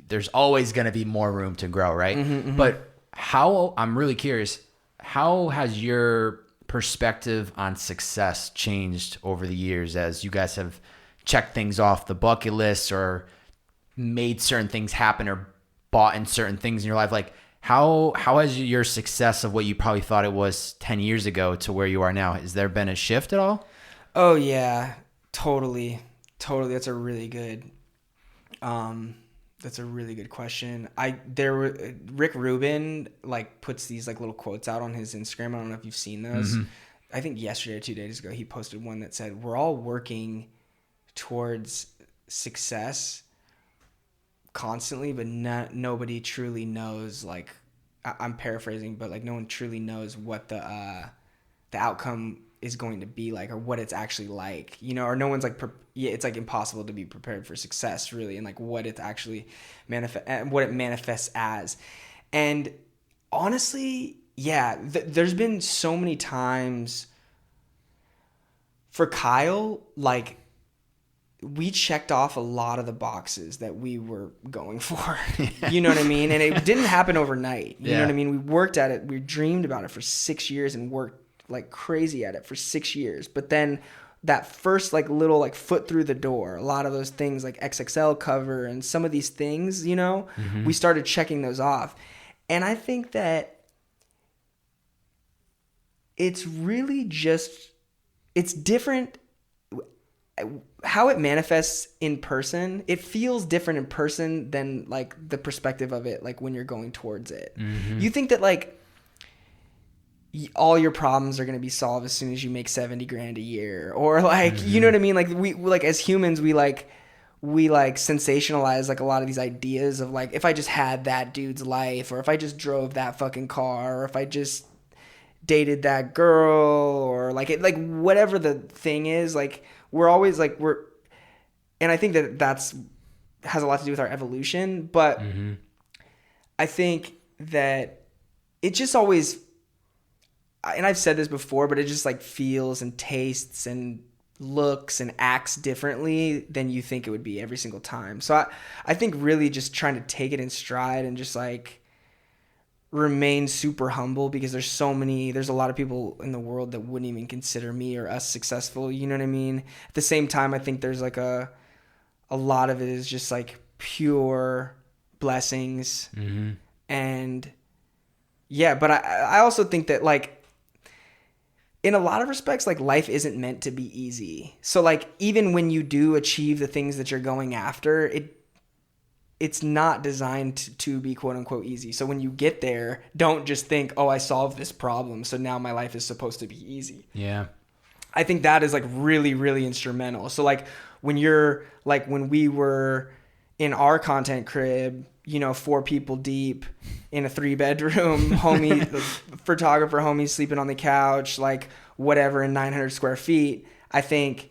there's always going to be more room to grow, right? Mm-hmm, mm-hmm. But I'm really curious, how has your perspective on success changed over the years as you guys have checked things off the bucket list or made certain things happen or bought in certain things in your life? Like, how has your success of what you probably thought it was 10 years ago to where you are now, has there been a shift at all? Oh yeah, totally. That's a really good question. Rick Rubin like puts these like little quotes out on his Instagram. I don't know if you've seen those. Mm-hmm. I think yesterday or 2 days ago he posted one that said, we're all working towards success constantly, but nobody truly knows, like, I'm paraphrasing, but like no one truly knows what the outcome is going to be like, or what it's actually like, or no one's like, it's like impossible to be prepared for success really, and like what it actually manifests as. And honestly, there's been so many times for Kyle, like, we checked off a lot of the boxes that we were going for. You know what I mean? And it didn't happen overnight. You know what I mean? We worked at it. We dreamed about it for 6 years and worked like crazy at it for 6 years. But then that first like little like foot through the door, a lot of those things like XXL cover and some of these things, mm-hmm. we started checking those off. And I think that it's really just, it's different. How it manifests in person, it feels different in person than like the perspective of it, like when you're going towards it. Mm-hmm. You think that like all your problems are going to be solved as soon as you make $70,000 a year, or like, mm-hmm. you know what I mean? Like we like as humans, we sensationalize like a lot of these ideas of like, if I just had that dude's life, or if I just drove that fucking car, or if I just dated that girl, or like it, like whatever the thing is, like we're always like and I think that has a lot to do with our evolution, but mm-hmm. I think that it just always, and I've said this before, but it just like feels and tastes and looks and acts differently than you think it would be every single time. So I think really just trying to take it in stride and just like remain super humble, because there's a lot of people in the world that wouldn't even consider me or us successful. You know what I mean? At the same time, I think there's like a lot of it is just like pure blessings. Mm-hmm. And but I also think that like in a lot of respects, like life isn't meant to be easy. So like even when you do achieve the things that you're going after, it's not designed to be quote unquote easy. So when you get there, don't just think, oh, I solved this problem, so now my life is supposed to be easy. Yeah. I think that is like really, really instrumental. So like when we were in our content crib, 4 people deep in a 3-bedroom, the photographer homie sleeping on the couch, like whatever, in 900 square feet, I think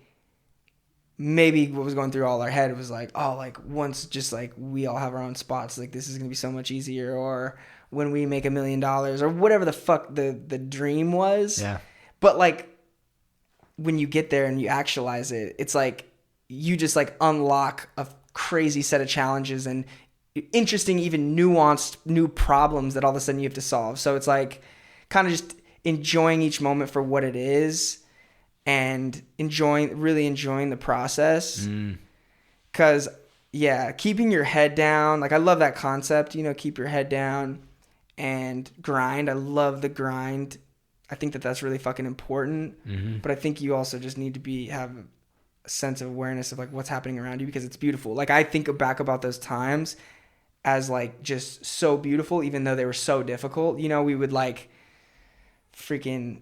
maybe what was going through all our head was like, oh, like once just like we all have our own spots, like this is going to be so much easier, or when we make $1 million or whatever the fuck the dream was. Yeah. But like when you get there and you actualize it, it's like you just like unlock a crazy set of challenges and interesting, even nuanced new problems that all of a sudden you have to solve. So it's like kind of just enjoying each moment for what it is and really enjoying the process. Cause keeping your head down. Like I love that concept, keep your head down and grind. I love the grind. I think that that's really fucking important, but I think you also just need to have a sense of awareness of like what's happening around you, because it's beautiful. Like I think back about those times as like just so beautiful, even though they were so difficult. We would like freaking,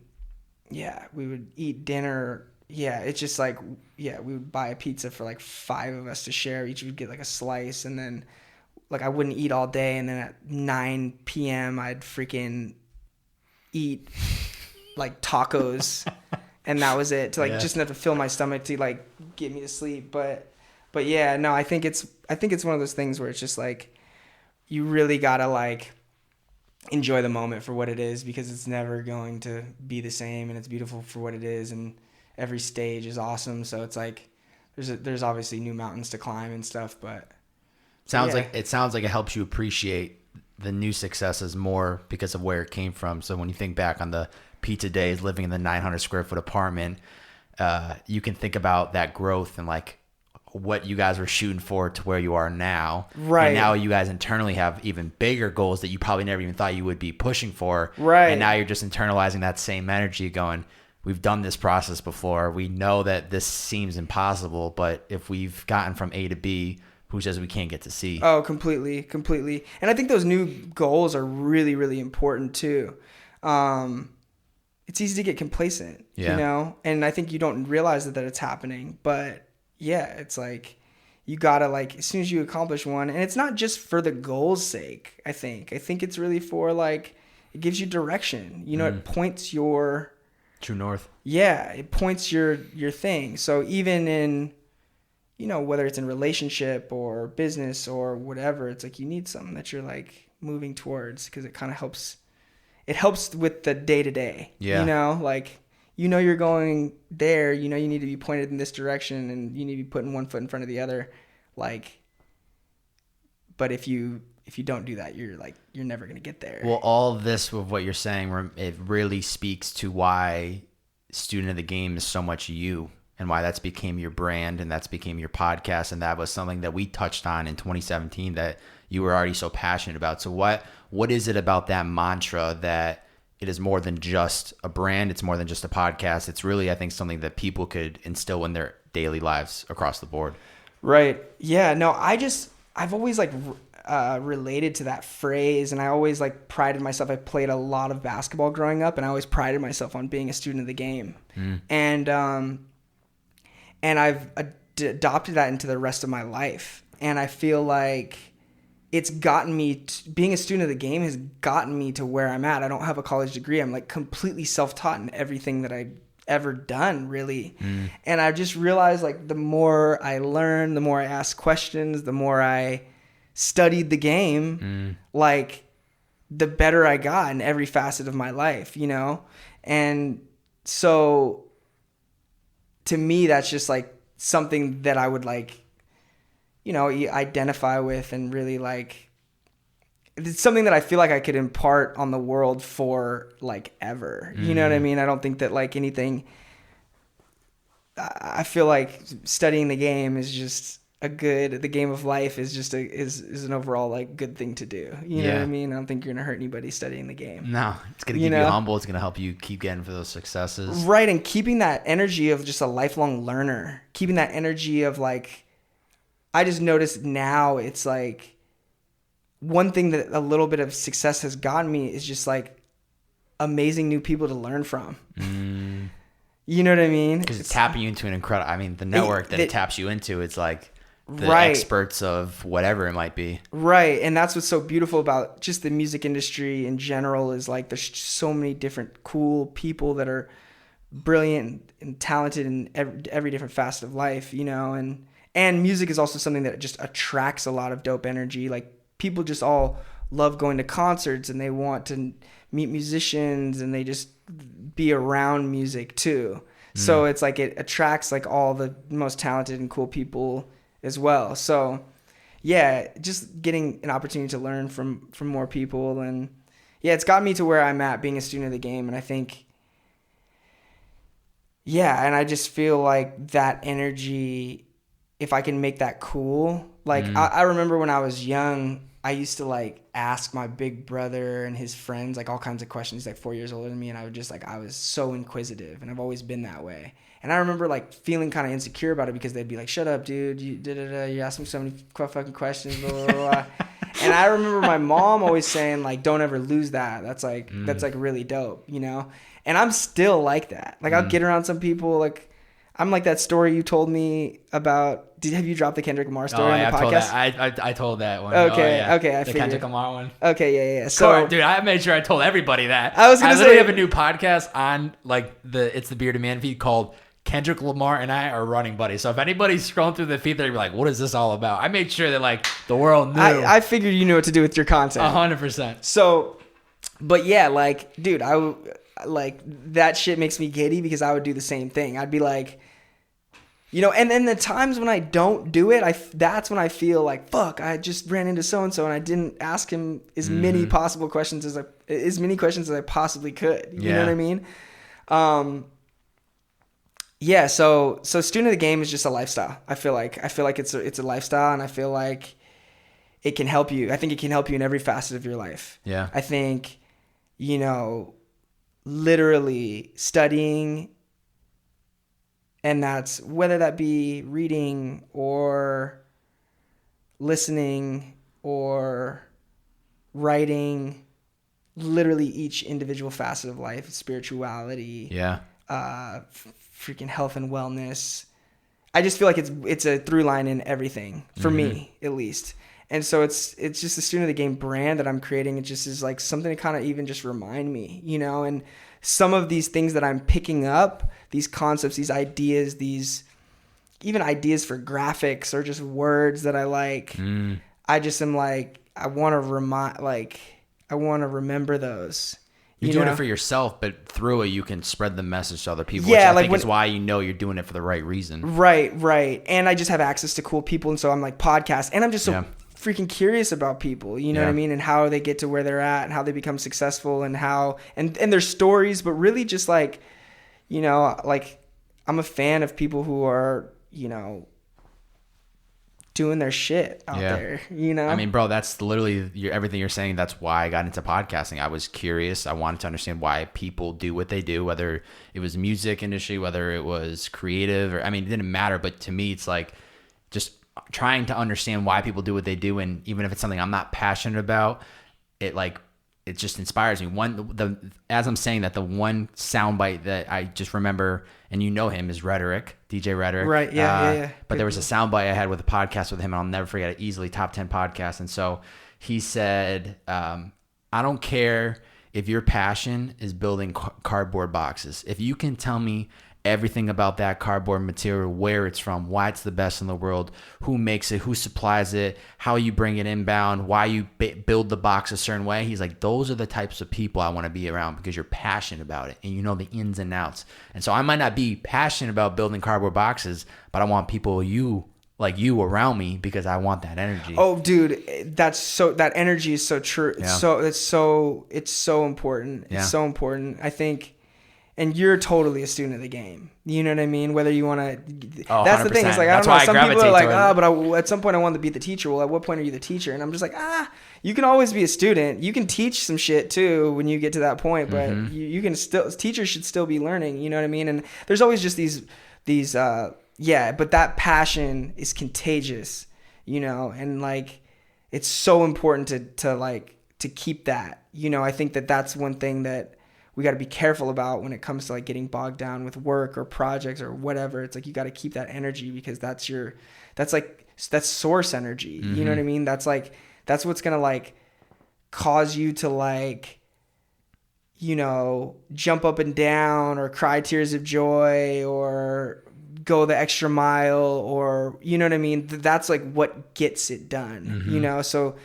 we would eat dinner. Yeah. It's just like, we would buy a pizza for like 5 of us to share. Each would get like a slice, and then like I wouldn't eat all day. And then at 9 p.m. I'd freaking eat like tacos and that was it, to like just enough to fill my stomach to like get me to sleep. But yeah, no, I think it's one of those things where it's just like you really gotta like enjoy the moment for what it is, because it's never going to be the same, and it's beautiful for what it is, and every stage is awesome. So it's like there's obviously new mountains to climb and stuff, but it sounds like it helps you appreciate the new successes more because of where it came from. So when you think back on the pizza days, living in the 900 square foot apartment, you can think about that growth and like what you guys were shooting for to where you are now. Right. And now you guys internally have even bigger goals that you probably never even thought you would be pushing for. Right. And now you're just internalizing that same energy, going, we've done this process before. We know that this seems impossible, but if we've gotten from A to B, who says we can't get to C? Oh, completely. And I think those new goals are really, really important too. It's easy to get complacent, and I think you don't realize that it's happening. But yeah, it's like you gotta like, as soon as you accomplish one, and it's not just for the goal's sake. I think it's really for like, it gives you direction. It points your true north. Yeah, it points your thing. So even in, whether it's in relationship or business or whatever, it's like you need something that you're like moving towards, because it kind of helps. It helps with the day to day. Yeah. Like, you're going there. You need to be pointed in this direction, and you need to be putting one foot in front of the other. Like, but if you don't do that, you're never gonna get there. Well, all this with what you're saying, it really speaks to why Student of the Game is so much you, and why that's became your brand, and that's became your podcast, and that was something that we touched on in 2017 that you were already so passionate about. So what is it about that mantra that it is more than just a brand, it's more than just a podcast, it's really, I think, something that people could instill in their daily lives across the board? Right. Yeah. No, I've always like related to that phrase, and I always like prided myself. I played a lot of basketball growing up, and I always prided myself on being a student of the game. And I've adopted that into the rest of my life. And I feel like it's gotten me, being a student of the game has gotten me to where I'm at. I don't have a college degree. I'm like completely self-taught in everything that I've ever done, really. And I just realized like the more I learned, the more I asked questions, the more I studied the game, like the better I got in every facet of my life, And so to me, that's just like something that I would like, identify with, and really like, it's something that I feel like I could impart on the world for like ever. You know what I mean? I don't think that like anything, I feel like studying the game is just the game of life is just is an overall like good thing to do. You know what I mean? I don't think you're going to hurt anybody studying the game. No, it's going to keep you humble. It's going to help you keep getting for those successes. Right. And keeping that energy of just a lifelong learner, keeping that energy of like, I just noticed now it's like one thing that a little bit of success has gotten me is just like amazing new people to learn from. You know what I mean? Because it's tapping you into an incredible, I mean, the network that it taps you into, it's like the experts of whatever it might be. Right. And that's what's so beautiful about just the music industry in general is like there's so many different cool people that are brilliant and talented in every different facet of life, you know, and music is also something that just attracts a lot of dope energy. Like people just all love going to concerts and they want to meet musicians and they just be around music too. So it's like it attracts like all the most talented and cool people as well. So yeah, just getting an opportunity to learn from more people, and yeah, it's got me to where I'm at being a student of the game. And I think, yeah, and I just feel like that energy, if I can make that cool, like I remember when I was young, I used to like ask my big brother and his friends like all kinds of questions. He's like 4 years older than me, and I would just like, I was so inquisitive, and I've always been that way. And I remember like feeling kind of insecure about it because they'd be like, "Shut up, dude! You ask me so many fucking questions." Blah, blah, blah. And I remember my mom always saying like, "Don't ever lose that. That's like really dope, you know." And I'm still like that. Like I'll get around some people like. I'm like that story you told me about. Have you dropped the Kendrick Lamar story on the podcast? I told that one. Okay, okay. I the Kendrick Lamar one. Okay, yeah. So, dude, I made sure I told everybody that. I was gonna say, literally have a new podcast on like It's the Bearded Man feed called Kendrick Lamar and I Are Running Buddies. So if anybody's scrolling through the feed, they're like, "What is this all about?" I made sure that like the world knew. I figured you knew what to do with your content. 100%. So, but yeah, like, dude, like that shit makes me giddy because I would do the same thing. I'd be like. You know, and then the times when I don't do it, that's when I feel like, fuck, I just ran into so-and-so and I didn't ask him as many possible questions as I possibly could. You know what I mean? Yeah. So student of the game is just a lifestyle. I feel like it's a lifestyle, and I feel like it can help you. I think it can help you in every facet of your life. Yeah. I think, you know, literally studying. And that's whether that be reading or listening or writing, literally each individual facet of life, spirituality, freaking health and wellness. I just feel like it's a through line in everything for me, at least. And so it's just the student of the game brand that I'm creating. It just is like something to kind of even just remind me, you know, and some of these things that I'm picking up, these concepts, these ideas, these even ideas for graphics or just words that I like, I just am like, I want to remember those. You're doing it for yourself, but through it, you can spread the message to other people, which I think is why you know you're doing it for the right reason. Right. And I just have access to cool people, and so I'm like podcast, and I'm just so freaking curious about people, you know what I mean, and how they get to where they're at and how they become successful and how and their stories, but really just like, you know, like I'm a fan of people who are, you know, doing their shit out there, you know? I mean, bro, that's literally everything you're saying. That's why I got into podcasting. I was curious. I wanted to understand why people do what they do, whether it was music industry, whether it was creative, or, I mean, it didn't matter. But to me, it's like just trying to understand why people do what they do. And even if it's something I'm not passionate about, it just inspires me. As I'm saying that, the one soundbite that I just remember, and you know him, is Rhetoric, DJ Rhetoric. Right, yeah. But there was a soundbite I had with a podcast with him, and I'll never forget it. Easily top 10 podcast. And so he said, I don't care if your passion is building cardboard boxes. If you can tell me everything about that cardboard material, where it's from, why it's the best in the world, who makes it, who supplies it, how you bring it inbound, why you build the box a certain way. He's like, those are the types of people I want to be around because you're passionate about it and you know the ins and outs. And so I might not be passionate about building cardboard boxes, but I want people like you around me because I want that energy. Oh, dude, that energy is so true. It's so important. It's so important. I think. And you're totally a student of the game. You know what I mean? Whether you want to... that's 100%. The thing. It's like, I don't know. Some people are like, but at some point I want to be the teacher. Well, at what point are you the teacher? And I'm just like, you can always be a student. You can teach some shit too when you get to that point. But you can still... Teachers should still be learning. You know what I mean? And there's always just these but that passion is contagious, you know? And like... it's so important to keep that. You know, I think that's one thing that we got to be careful about when it comes to like getting bogged down with work or projects or whatever. It's like you got to keep that energy, because that's source energy. Mm-hmm. You know what I mean? That's what's gonna like cause you to like, you know, jump up and down or cry tears of joy or go the extra mile, or, you know what I mean? That's like what gets it done. Mm-hmm. You know, so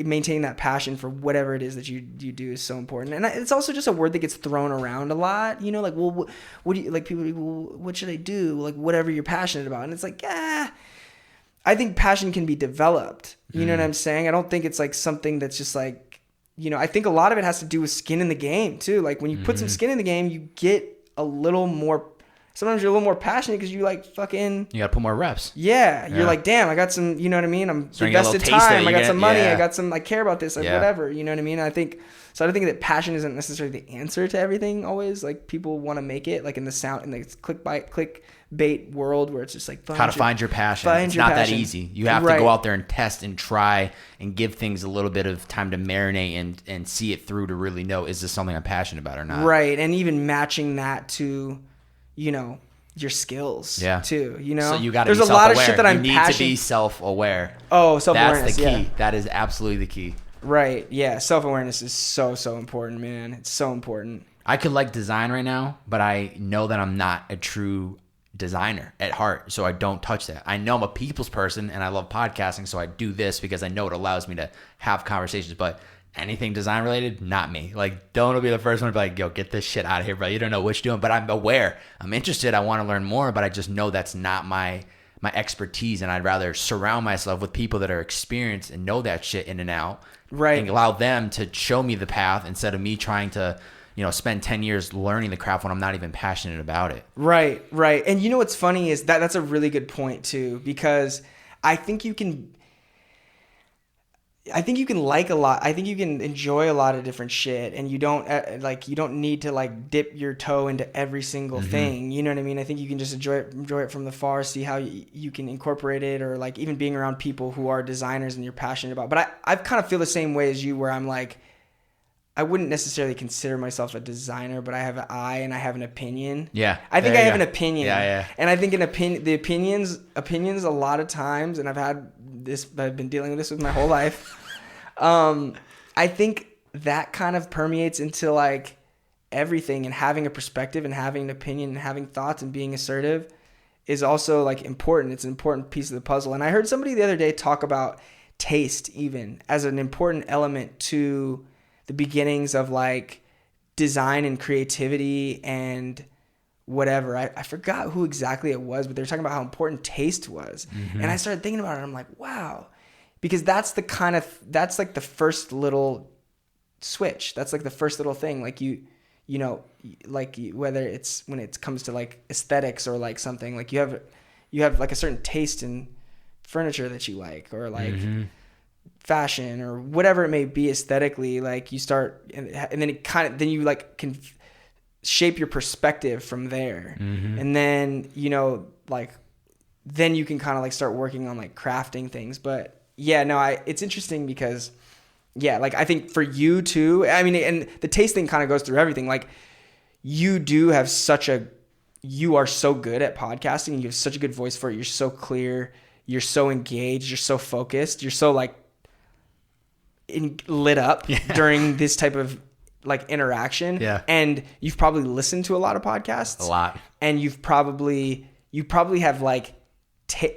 maintaining that passion for whatever it is that you do is so important. And it's also just a word that gets thrown around a lot, you know, like, well, what do you like, people, well, what should I do? Like, whatever you're passionate about. And it's like, I think passion can be developed. You know what I'm saying? I don't think it's like something that's just like, you know, I think a lot of it has to do with skin in the game too. Like when you put some skin in the game, you get a little more, sometimes you're a little more passionate because you like fucking... You got to put more reps. Yeah. You're like, damn, I got some, you know what I mean? I'm invested time. I got some money. I got some, I care about this, like whatever, you know what I mean? I think that passion isn't necessarily the answer to everything always. Like people want to make it like in the clickbait world where it's just like... How to find your passion. It's not that easy. You have to go out there and test and try and give things a little bit of time to marinate and see it through to really know, is this something I'm passionate about or not? Right. And even matching that to... you know, your skills too, you know? So you got to be self-aware. There's a lot of shit that I'm passionate. You need to be self-aware. Oh, self-awareness, that's the key. That is absolutely the key. Right, yeah. Self-awareness is so important, man. It's so important. I could like design right now, but I know that I'm not a true designer at heart, so I don't touch that. I know I'm a people's person, and I love podcasting, so I do this because I know it allows me to have conversations, but... anything design related, not me. Like, don't be the first one to be like, yo, get this shit out of here, bro. You don't know what you're doing. But I'm aware. I'm interested. I want to learn more, but I just know that's not my expertise. And I'd rather surround myself with people that are experienced and know that shit in and out. Right. And allow them to show me the path instead of me trying to, you know, spend 10 years learning the craft when I'm not even passionate about it. Right. And you know what's funny is that's a really good point too, because I think you can like a lot. I think you can enjoy a lot of different shit, and you don't need to like dip your toe into every single thing. You know what I mean? I think you can just enjoy it from the far, see how you can incorporate it, or like even being around people who are designers and you're passionate about. But I kind of feel the same way as you, where I'm like, I wouldn't necessarily consider myself a designer, but I have an eye and I have an opinion. Yeah. I think I have an opinion. Yeah. And I think the opinions a lot of I've been dealing with this with my whole life. I think that kind of permeates into like everything, and having a perspective and having an opinion and having thoughts and being assertive is also like important. It's an important piece of the puzzle. And I heard somebody the other day talk about taste even as an important element to the beginnings of like design and creativity and whatever. I forgot who exactly it was, but they were talking about how important taste was. And I started thinking about it, and I'm like, wow. Because that's like the first little switch. That's like the first little thing. Like you know, like whether it's when it comes to like aesthetics or like something, like you have like a certain taste in furniture that you like, or like fashion or whatever it may be aesthetically. Like you start, and then then you like can shape your perspective from there. And then, you know, like then you can kind of like start working on like crafting things. But yeah, no, it's interesting because, yeah, like I think for you too, I mean, and the taste thing kind of goes through everything. Like you are so good at podcasting, and you have such a good voice for it. You're so clear. You're so engaged. You're so focused. You're so like lit up during this type of like interaction. Yeah. And you've probably listened to a lot of podcasts. A lot. And you probably have like,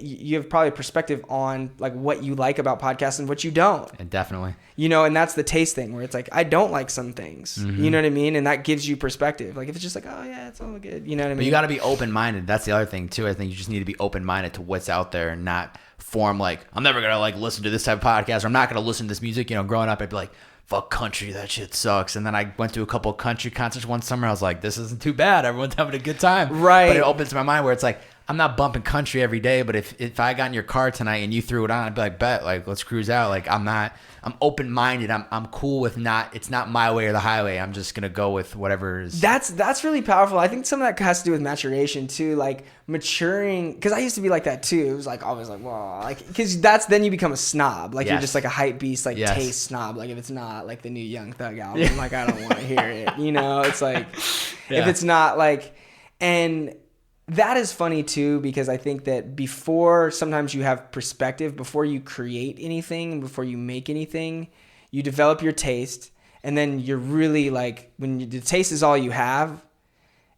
you have probably a perspective on like what you like about podcasts and what you don't. And definitely. You know, and that's the taste thing where it's like, I don't like some things, you know what I mean? And that gives you perspective. Like if it's just like, oh yeah, it's all good. You know what I mean? But you got to be open-minded. That's the other thing too. I think you just need to be open-minded to what's out there and not form like, I'm never going to like listen to this type of podcast, or I'm not going to listen to this music. You know, growing up, I'd be like, fuck country, that shit sucks. And then I went to a couple of country concerts one summer. I was like, this isn't too bad. Everyone's having a good time. Right. But it opens my mind where it's like, I'm not bumping country every day, but if I got in your car tonight and you threw it on, I'd be like, bet, like, let's cruise out. Like, I'm open-minded. I'm cool with it's not my way or the highway. I'm just going to go with whatever is. That's really powerful. I think some of that has to do with maturation too, like maturing. Cause I used to be like that too. It was like, always like, well, like, cause then you become a snob. Like you're just like a hype beast, like taste snob. Like if it's not like the new Young Thug album, like I don't want to hear it. You know, it's like, if it's not like, and that is funny too, because I think that sometimes you have perspective before you create anything, before you make anything, you develop your taste, and then you're really like, the taste is all you have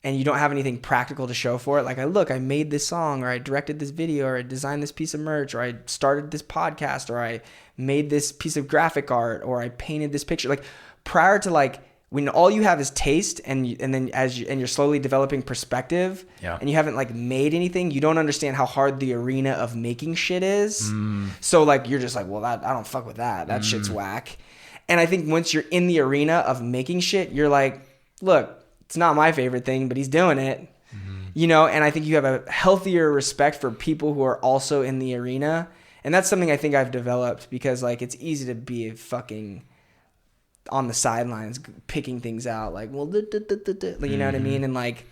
and you don't have anything practical to show for it. Like, I made this song, or I directed this video, or I designed this piece of merch, or I started this podcast, or I made this piece of graphic art, or I painted this picture. Like prior to like, when all you have is taste, and then you're slowly developing perspective, and you haven't like made anything, you don't understand how hard the arena of making shit is. So like you're just like, well, I don't fuck with that. That shit's whack. And I think once you're in the arena of making shit, you're like, look, it's not my favorite thing, but he's doing it. You know, and I think you have a healthier respect for people who are also in the arena, and that's something I think I've developed, because like it's easy to be a fucking on the sidelines picking things out, like, well, you know what I mean? And like,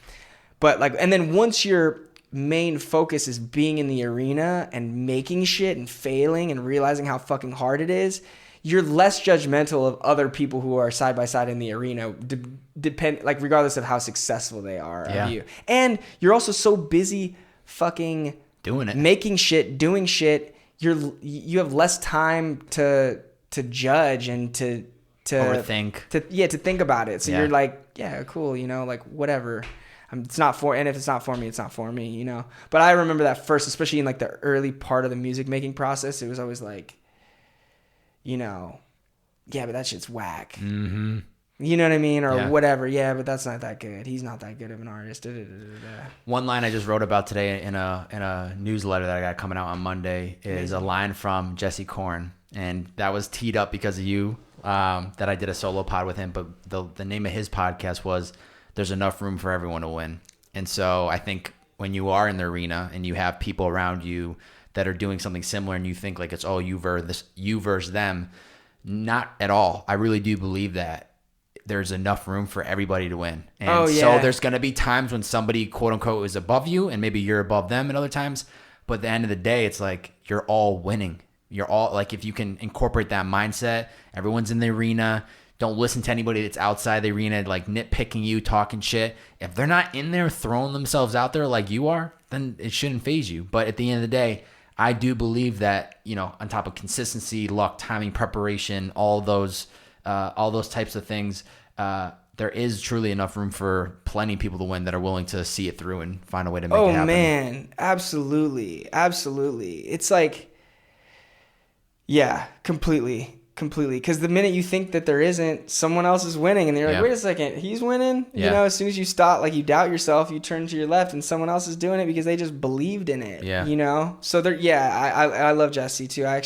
but like, and then once your main focus is being in the arena and making shit and failing and realizing how fucking hard it is, you're less judgmental of other people who are side by side in the arena, like regardless of how successful they are of you. And you're also so busy fucking doing it, making shit, doing shit. You have less time to judge and to overthink, to think about it. So you're like, yeah, cool, you know, like whatever. And if it's not for me, it's not for me, you know. But I remember that first, especially in like the early part of the music making process, it was always like, you know, yeah, but that shit's whack. You know what I mean? Or whatever. Yeah, but that's not that good. He's not that good of an artist. One line I just wrote about today in a newsletter that I got coming out on Monday is a line from Jesse Korn, and that was teed up because of you. That I did a solo pod with him, but the name of his podcast was "There's Enough Room for Everyone to Win." And so I think when you are in the arena and you have people around you that are doing something similar, and you think like it's you versus them, not at all. I really do believe that there's enough room for everybody to win. And so there's going to be times when somebody quote unquote is above you, and maybe you're above them at other times. But at the end of the day, it's like you're all winning. You're all like, if you can incorporate that mindset, everyone's in the arena. Don't listen to anybody that's outside the arena, like nitpicking you, talking shit. If they're not in there throwing themselves out there like you are, then it shouldn't faze you. But at the end of the day, I do believe that, you know, on top of consistency, luck, timing, preparation, all those types of things, there is truly enough room for plenty of people to win that are willing to see it through and find a way to make it happen. Oh man, absolutely. It's like, yeah, completely. Because the minute you think that there isn't, someone else is winning, and you're like, wait a second, he's winning? You know, as soon as you stop, like you doubt yourself, you turn to your left, and someone else is doing it because they just believed in it. You know? So I love Jesse too. I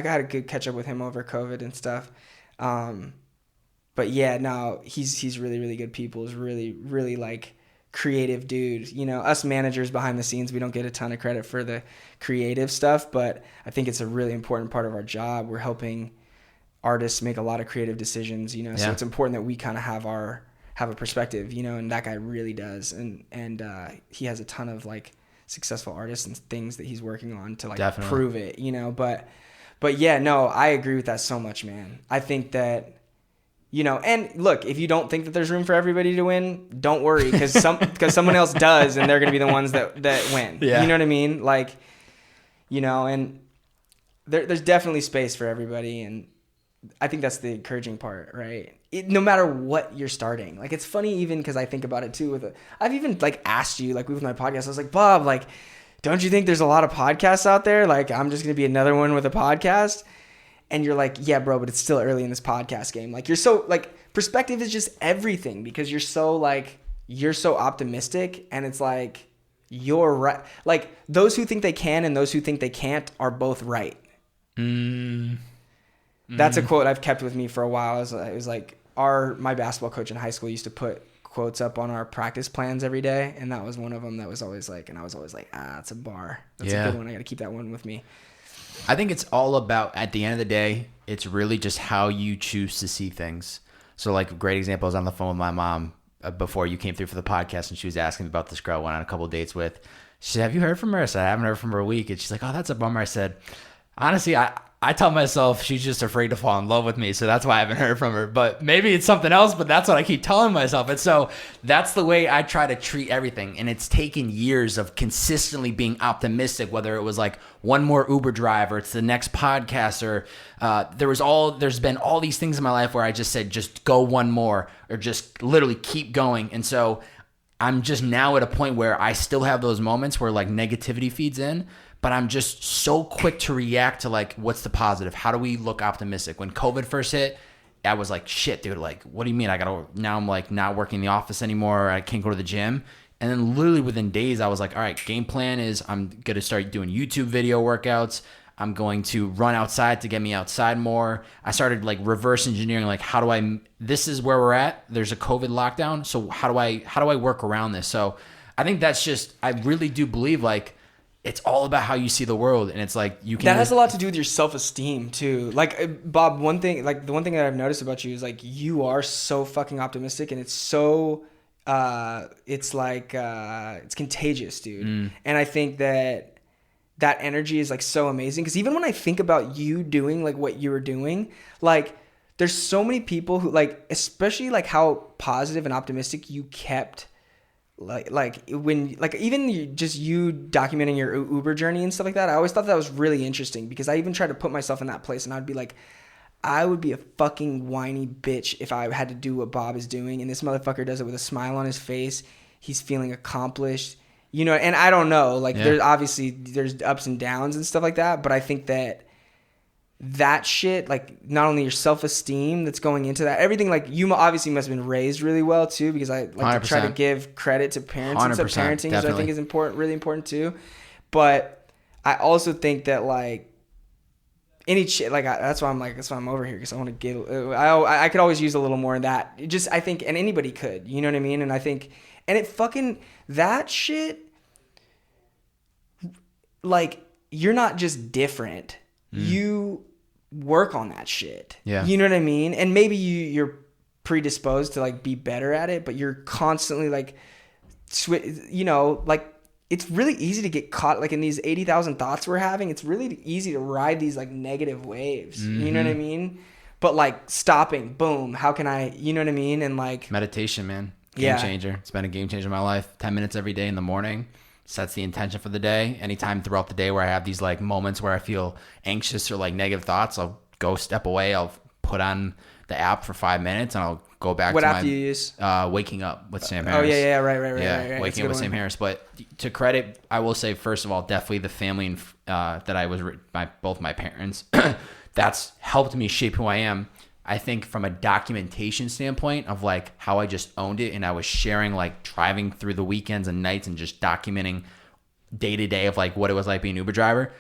got a good catch up with him over COVID and stuff. But yeah, no, he's really, really good people. He's really, really like creative dude. You know, us managers behind the scenes, we don't get a ton of credit for the creative stuff, but I think it's a really important part of our job. We're helping artists make a lot of creative decisions, you know, so it's important that we kind of have a perspective, you know, and that guy really does. And he has a ton of like successful artists and things that he's working on to like prove it, you know, but yeah, no, I agree with that so much, man. I think that, you know, and look, if you don't think that there's room for everybody to win, don't worry, because someone else does, and they're going to be the ones that win. You know what I mean? Like, you know, and there's definitely space for everybody, and I think that's the encouraging part, right? No matter what you're starting. Like, it's funny even because I think about it too. I've even like asked you, like with my podcast, I was like, Bob, like, don't you think there's a lot of podcasts out there? Like, I'm just going to be another one with a podcast. And you're like, yeah, bro, but it's still early in this podcast game. Like, you're so like, perspective is just everything, because you're so optimistic, and it's like, you're right. Like, those who think they can and those who think they can't are both right. That's a quote I've kept with me for a while. It was like my basketball coach in high school used to put quotes up on our practice plans every day, and that was one of them that was always like, and I was always like, that's a bar. That's a good one. I got to keep that one with me. I think it's all about, at the end of the day, it's really just how you choose to see things. So like a great example is on the phone with my mom before you came through for the podcast, and she was asking me about this girl I went on a couple of dates with. She said, have you heard from her? I said, I haven't heard from her a week. And she's like, oh, that's a bummer. I said, honestly, I tell myself she's just afraid to fall in love with me, so that's why I haven't heard from her. But maybe it's something else, but that's what I keep telling myself. And so that's the way I try to treat everything. And it's taken years of consistently being optimistic, whether it was like one more Uber drive or it's the next podcast, or there's been all these things in my life where I just said, just go one more, or just literally keep going. And so I'm just now at a point where I still have those moments where like negativity feeds in, but I'm just so quick to react to like, what's the positive? How do we look optimistic? When COVID first hit, I was like, shit, dude, like, what do you mean? Now I'm like not working in the office anymore. I can't go to the gym. And then literally within days, I was like, all right, game plan is I'm going to start doing YouTube video workouts. I'm going to run outside to get me outside more. I started like reverse engineering, like this is where we're at. There's a COVID lockdown. So how do I work around this? So I think that's just, I really do believe like, it's all about how you see the world, and it's like you can. That has a lot to do with your self-esteem too. Like Bob, the one thing that I've noticed about you is like you are so fucking optimistic, and it's so, it's contagious, dude. And I think that energy is like so amazing, because even when I think about you doing like what you were doing, like there's so many people who like, especially like how positive and optimistic you kept. Like when like even you documenting your Uber journey and stuff like that, I always thought that was really interesting, because I even tried to put myself in that place, and I'd be like, I would be a fucking whiny bitch if I had to do what Bob is doing, and this motherfucker does it with a smile on his face. He's feeling accomplished, you know. And I don't know, like there's ups and downs and stuff like that, but I think that shit, like not only your self-esteem that's going into that, everything, like you obviously must have been raised really well too, because I like 100%. To try to give credit to parents and stuff. Parenting, which I think is important, really important too. But I also think that like any shit, like that's why I'm over here, because I want to get, I could always use a little more of that. I think, and anybody could, you know what I mean? And I think, and it fucking, that shit, like you're not just different. You work on that shit. Yeah. You know what I mean? And maybe you're predisposed to like be better at it, but you're constantly like, you know, like it's really easy to get caught like in these 80,000 thoughts we're having. It's really easy to ride these like negative waves. You know what I mean? But like stopping, boom, how can I, you know what I mean? And like meditation, man, game changer. It's been a game changer in my life. 10 minutes every day in the morning. Sets the intention for the day. Anytime throughout the day where I have these like moments where I feel anxious or like negative thoughts, I'll go step away. I'll put on the app for 5 minutes and I'll go back to my... What app do you use? Waking Up with Sam Harris. Oh, yeah, right. Waking Up with Sam Harris. But to credit, I will say, first of all, definitely the family that I was... both my parents. That's helped me shape who I am. I think from a documentation standpoint of like how I just owned it, and I was sharing like driving through the weekends and nights and just documenting day to day of like what it was like being an Uber driver.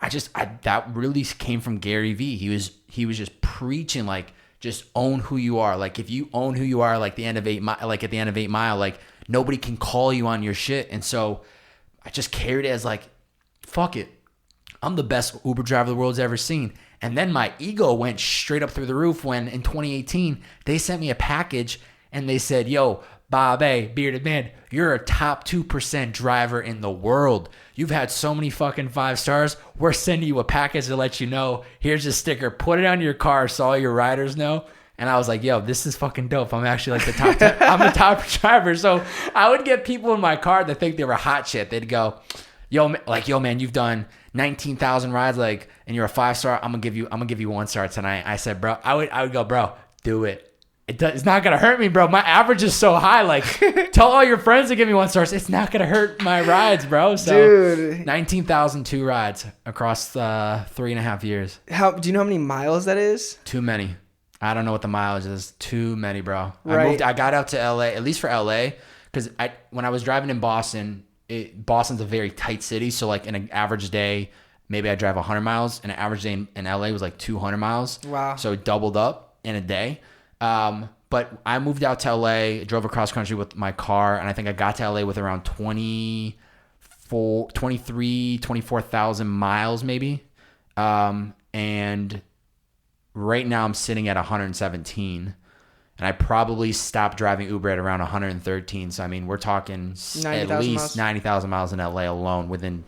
That really came from Gary Vee. He was just preaching like, just own who you are. Like if you own who you are, like at the end of 8 Mile, like nobody can call you on your shit. And so I just carried it as like, fuck it, I'm the best Uber driver the world's ever seen. And then my ego went straight up through the roof when in 2018, they sent me a package and they said, yo, Bob A, Bearded Man, you're a top 2% driver in the world. You've had so many fucking 5 stars. We're sending you a package to let you know. Here's a sticker. Put it on your car so all your riders know. And I was like, yo, this is fucking dope. I'm actually like the top 10. I'm the top driver. So I would get people in my car that think they were hot shit. They'd go, yo, man, you've done 19,000 rides, like, and you're a 5-star. I'm gonna give you 1 star tonight. I said, bro, I would go, bro, do it. It's not gonna hurt me, bro. My average is so high. Like, tell all your friends to give me 1 star. It's not gonna hurt my rides, bro. So, dude, 19,002 rides across 3.5 years. Do you know how many miles that is? Too many. I don't know what the mileage is. Too many, bro. Right. I got out to LA, at least for LA, because when I was driving in Boston. Boston's a very tight city, so like in an average day, maybe I drive 100 miles, and an average day in LA was like 200 miles. Wow. So it doubled up in a day. But I moved out to LA, drove across country with my car, and I think I got to LA with around 24,000 miles maybe. And right now I'm sitting at 117, and I probably stopped driving Uber at around 113. So I mean, we're talking at least 90,000 miles in LA alone within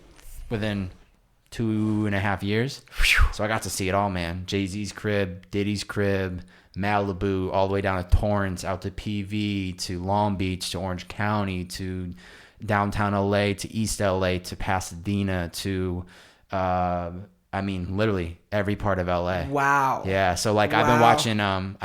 2.5 years. So I got to see it all, man. Jay-Z's crib, Diddy's crib, Malibu, all the way down to Torrance, out to PV, to Long Beach, to Orange County, to downtown LA, to East LA, to Pasadena, to literally every part of LA. Wow. Yeah. So like I've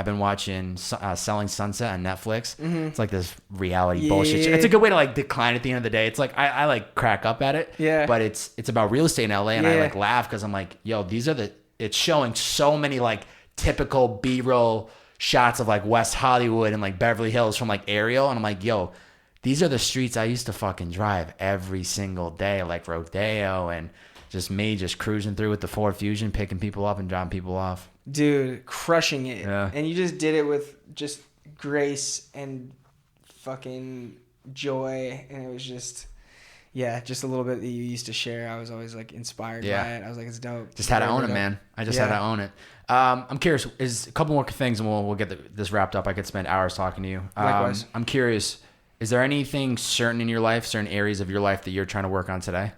been watching Selling Sunset on Netflix. Mm-hmm. It's like this reality bullshit. It's a good way to like decline at the end of the day. It's like I like crack up at it. Yeah. But it's about real estate in LA, and I like laugh because I'm like, yo, it's showing so many like typical B-roll shots of like West Hollywood and like Beverly Hills from like aerial, and I'm like, yo, these are the streets I used to fucking drive every single day, like Rodeo, and just me just cruising through with the Ford Fusion, picking people up and dropping people off. Dude, crushing it. Yeah. And you just did it with just grace and fucking joy, and it was just just a little bit that you used to share. I was always like inspired by it. I was like, it's dope. Just had to own it, man. I just had to own it. I'm curious, is a couple more things and we'll get this wrapped up. I could spend hours talking to you. Likewise. I'm curious, is there anything certain in your life, certain areas of your life that you're trying to work on today?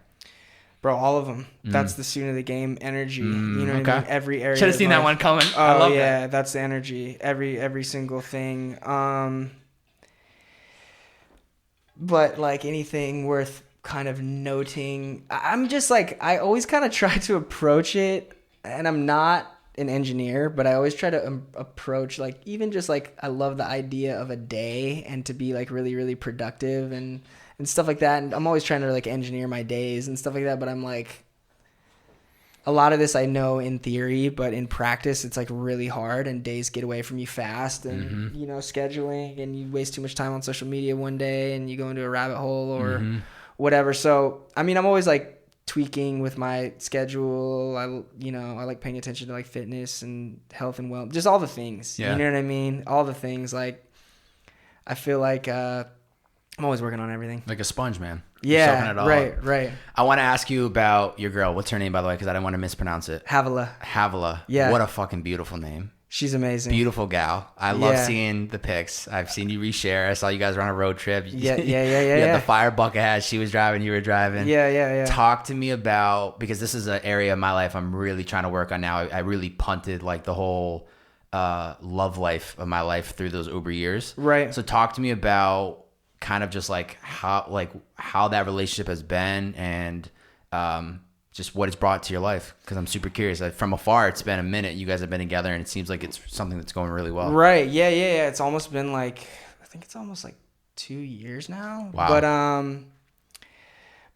Bro, all of them. That's the student of the game energy. You know what I mean? Every area. Should have seen that one coming. Oh, I love that. That's the energy. Every single thing. But like anything worth kind of noting, I'm just like, I always kind of try to approach it, and I'm not an engineer, but I always try to approach like, even just like, I love the idea of a day and to be like really, really productive and stuff like that. And I'm always trying to like engineer my days and stuff like that. But I'm like, a lot of this I know in theory, but in practice, it's like really hard, and days get away from you fast, and you know, scheduling, and you waste too much time on social media one day and you go into a rabbit hole or whatever. So, I mean, I'm always like tweaking with my schedule. I like paying attention to like fitness and health and wellness, just all the things, you know what I mean? All the things. Like, I feel like, I'm always working on everything. Like a sponge, man. Yeah, right. I want to ask you about your girl. What's her name, by the way? Because I didn't want to mispronounce it. Havila. Yeah. What a fucking beautiful name. She's amazing. Beautiful gal. I love seeing the pics. I've seen you reshare. I saw you guys were on a road trip. Yeah. You had the fire bucket hat. She was driving. You were driving. Yeah. Talk to me about, because this is an area of my life I'm really trying to work on now. I really punted like the whole love life of my life through those Uber years. Right. So talk to me about kind of just like how that relationship has been, and just what it's brought to your life, because I'm super curious. From afar, it's been a minute. You guys have been together, and it seems like it's something that's going really well. Right. Yeah. It's almost been like, I think it's almost like 2 years now. Wow.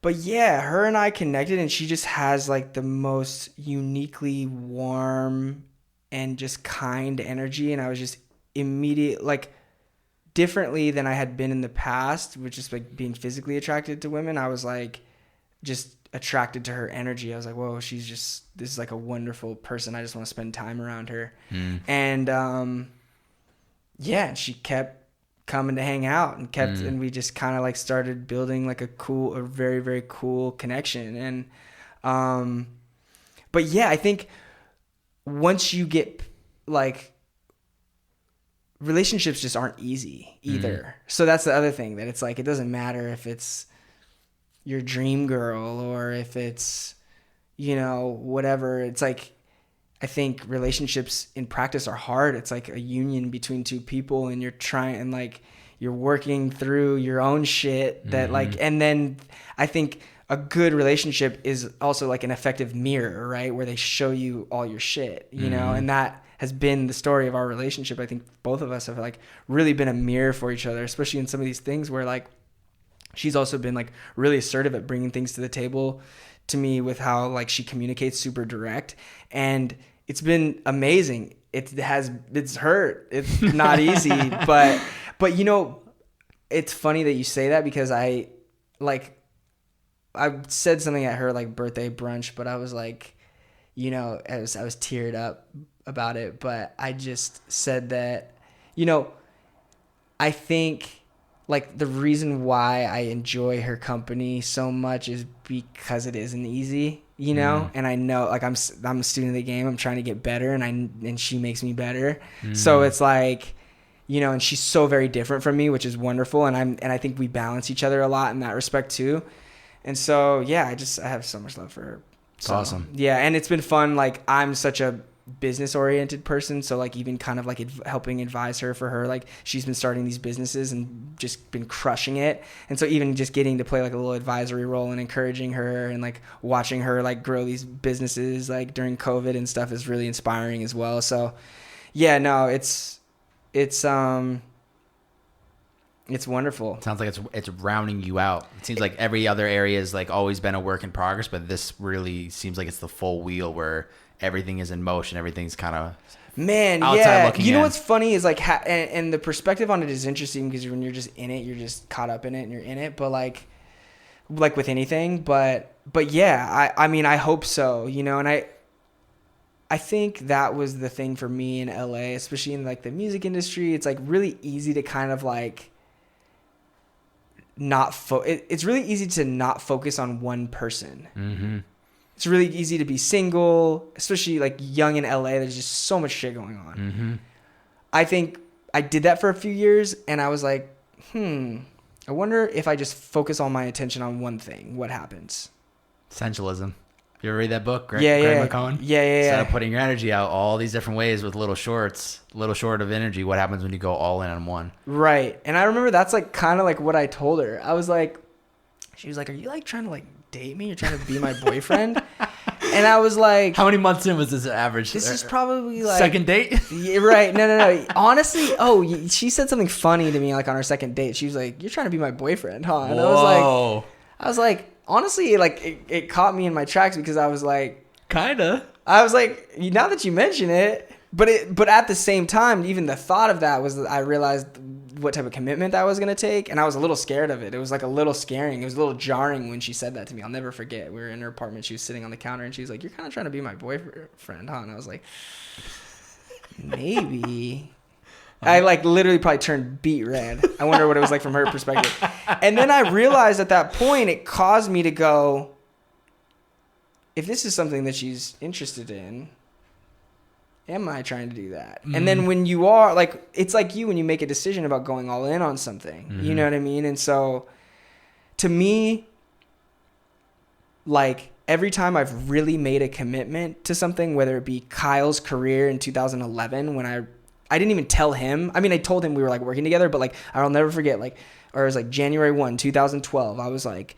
But yeah, her and I connected, and she just has like the most uniquely warm and just kind energy, and I was just immediate, like, differently than I had been in the past, which is like being physically attracted to women. I was like just attracted to her energy. I was like, whoa, this is like a wonderful person. I just want to spend time around her. And she kept coming to hang out and and we just kind of like started building like a very, very cool connection. And but yeah, I think once you get like, relationships just aren't easy either. So that's the other thing, that it's like, it doesn't matter if it's your dream girl or if it's, you know, whatever. It's like, I think relationships in practice are hard. It's like a union between two people, and you're trying, and like, you're working through your own shit that like, and then I think a good relationship is also like an effective mirror, right? Where they show you all your shit, you know, and that has been the story of our relationship. I think both of us have like really been a mirror for each other, especially in some of these things where like, she's also been like really assertive at bringing things to the table to me with how like she communicates super direct, and it's been amazing. It's hurt. It's not easy, but you know, it's funny that you say that, because I like, I said something at her like birthday brunch, but I was like, you know, I was teared up about it, but I just said that, you know, I think like the reason why I enjoy her company so much is because it isn't easy, you know, and I know like I'm a student of the game. I'm trying to get better, and she makes me better. So it's like, you know, and she's so very different from me, which is wonderful. And I think we balance each other a lot in that respect too. And so, yeah, I have so much love for her. So, awesome. Yeah. And it's been fun. Like I'm such a business oriented person. So like even kind of like helping advise her for her, like she's been starting these businesses and just been crushing it. And so even just getting to play like a little advisory role and encouraging her and like watching her like grow these businesses like during COVID and stuff is really inspiring as well. So yeah, no, it's wonderful. Sounds like it's rounding you out. It seems like every other area has like always been a work in progress, but this really seems like it's the full wheel where everything is in motion. Everything's kind of outside looking in. You know what's funny is like, and the perspective on it is interesting because when you're just in it, you're just caught up in it and you're in it. But like with anything, but yeah, I mean, I hope so, you know, and I think that was the thing for me in LA, especially in like the music industry. It's like really easy to kind of like it's really easy to not focus on one person. Mm-hmm. It's really easy to be single, especially like young in LA. There's just so much shit going on. Mm-hmm. I think I did that for a few years and I was like, I wonder if I just focus all my attention on one thing, what happens? Essentialism. You ever read that book? Greg McCone? Yeah. Instead of putting your energy out all these different ways with little short of energy, what happens when you go all in on one? Right. And I remember that's like kind of like what I told her. I was like, she was like, are you like trying to like date me? You're trying to be my boyfriend? And I was like, how many months in was this average? This is probably like second date? Yeah, right. No. Honestly, she said something funny to me like on our second date. She was like, you're trying to be my boyfriend, huh? And Whoa. I was like, honestly, like it caught me in my tracks because I was like, kinda. I was like, now that you mention it, but at the same time, even the thought of that was that I realized what type of commitment that was going to take, and I was a little scared of it. It was like a little scaring. It was a little jarring when she said that to me. I'll never forget. We were in her apartment. She was sitting on the counter, and she was like, "You're kind of trying to be my boyfriend, huh?" And I was like, maybe. I like literally probably turned beet red. I wonder what it was like from her perspective. And then I realized at that point it caused me to go, if this is something that she's interested in, am I trying to do that? Mm-hmm. And then when you are like, it's like you when you make a decision about going all in on something, mm-hmm. You know what I mean? And so to me, like every time I've really made a commitment to something, whether it be Kyle's career in 2011 when I didn't even tell him. I mean, I told him we were like working together, but like I'll never forget, like, or it was like January 1, 2012. I was like,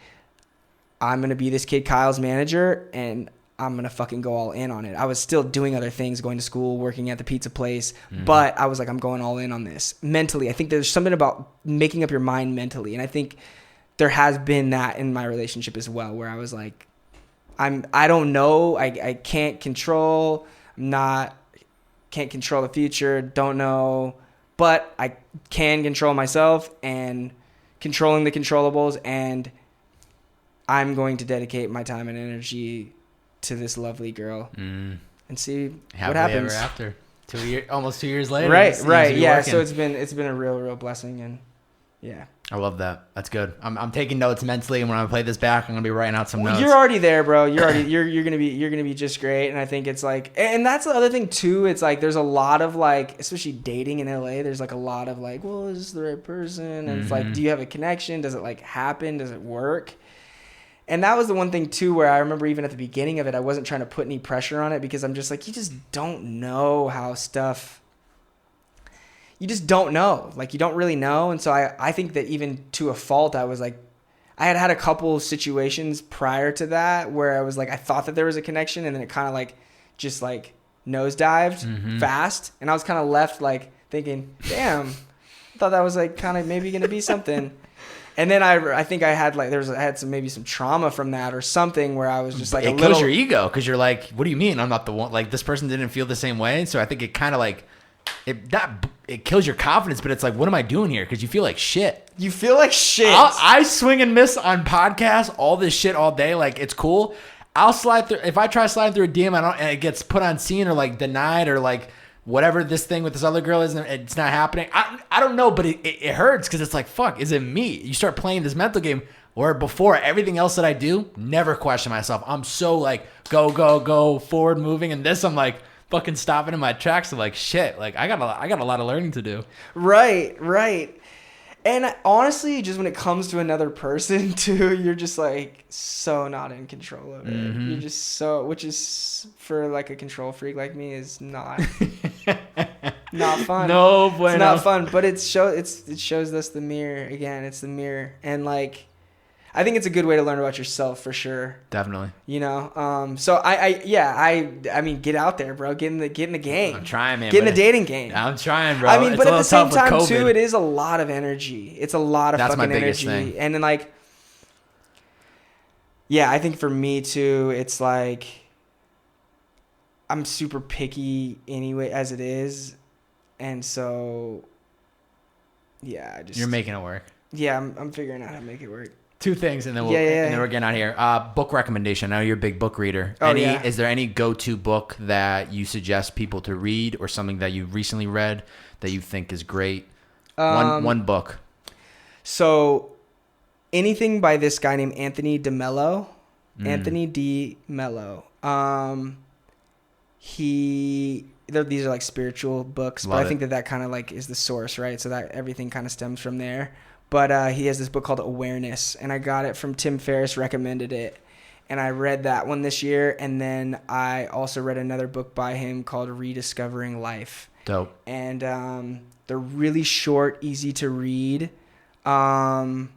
I'm going to be this kid Kyle's manager and I'm going to fucking go all in on it. I was still doing other things, going to school, working at the pizza place, mm-hmm. But I was like, I'm going all in on this mentally. I think there's something about making up your mind mentally. And I think there has been that in my relationship as well, where I was like, I don't know. I can't control. Can't control the future, don't know, but I can control myself and controlling the controllables, and I'm going to dedicate my time and energy to this lovely girl and see what happens. Ever after almost 2 years later. Right. Yeah. So it's been a real blessing, and yeah. I love that. That's good. I'm taking notes mentally, and when I play this back, I'm gonna be writing out some notes. You're already there, bro. You're gonna be just great. And I think it's like, and that's the other thing too. It's like there's a lot of like, especially dating in LA. There's like a lot of like, well, is this the right person? And mm-hmm. It's like, do you have a connection? Does it like happen? Does it work? And that was the one thing too, where I remember even at the beginning of it, I wasn't trying to put any pressure on it because I'm just like, you just don't know how stuff. You just don't know. Like, you don't really know. And so I think that even to a fault, I was like, I had a couple situations prior to that where I was like, I thought that there was a connection, and then it kind of like just like nosedived mm-hmm. fast. And I was kind of left like thinking, damn, I thought that was like kind of maybe going to be something. And then I think I had like, I had some trauma from that or something where I was just like, it kills your ego. Cause you're like, what do you mean? I'm not the one, like this person didn't feel the same way. So I think it kind of like, it kills your confidence, but it's like, what am I doing here? Because you feel like shit. You feel like shit. I swing and miss on podcasts, all this shit all day. Like, it's cool. I'll slide through. If I try sliding through a DM, and it gets put on scene or like denied or like whatever this thing with this other girl is, and it's not happening. I don't know, but it hurts because it's like, fuck, is it me? You start playing this mental game where before everything else that I do, never question myself. I'm so like, go, forward moving. And this, I'm like, fucking stopping in my tracks. I'm like, shit, like I got a lot of learning to do. Right. And honestly, just when it comes to another person too, you're just like so not in control of it. Mm-hmm. You're just so, which is for like a control freak like me is not not fun. No bueno. It's not fun, but it shows us the mirror again. It's the mirror, and like I think it's a good way to learn about yourself for sure. Definitely. You know, so I mean, get out there, bro. Get in the game. I'm trying, man. Get in the dating game. I'm trying, bro. I mean, but at the same time too, it is a lot of energy. It's a lot of fucking energy. That's my biggest thing. And then like, yeah, I think for me too, it's like I'm super picky anyway as it is, and so yeah, you're making it work. Yeah, I'm figuring out how to make it work. Two things, and then and then we're getting out of here. Book recommendation. I know you're a big book reader. Is there any go-to book that you suggest people to read, or something that you recently read that you think is great? One book. So, anything by this guy named Anthony DeMello. Anthony D. Mello. These are like spiritual books, but I think that kind of like is the source, right? So that everything kind of stems from there. But he has this book called Awareness, and I got it from Tim Ferriss, recommended it. And I read that one this year, and then I also read another book by him called Rediscovering Life. Dope. And they're really short, easy to read, but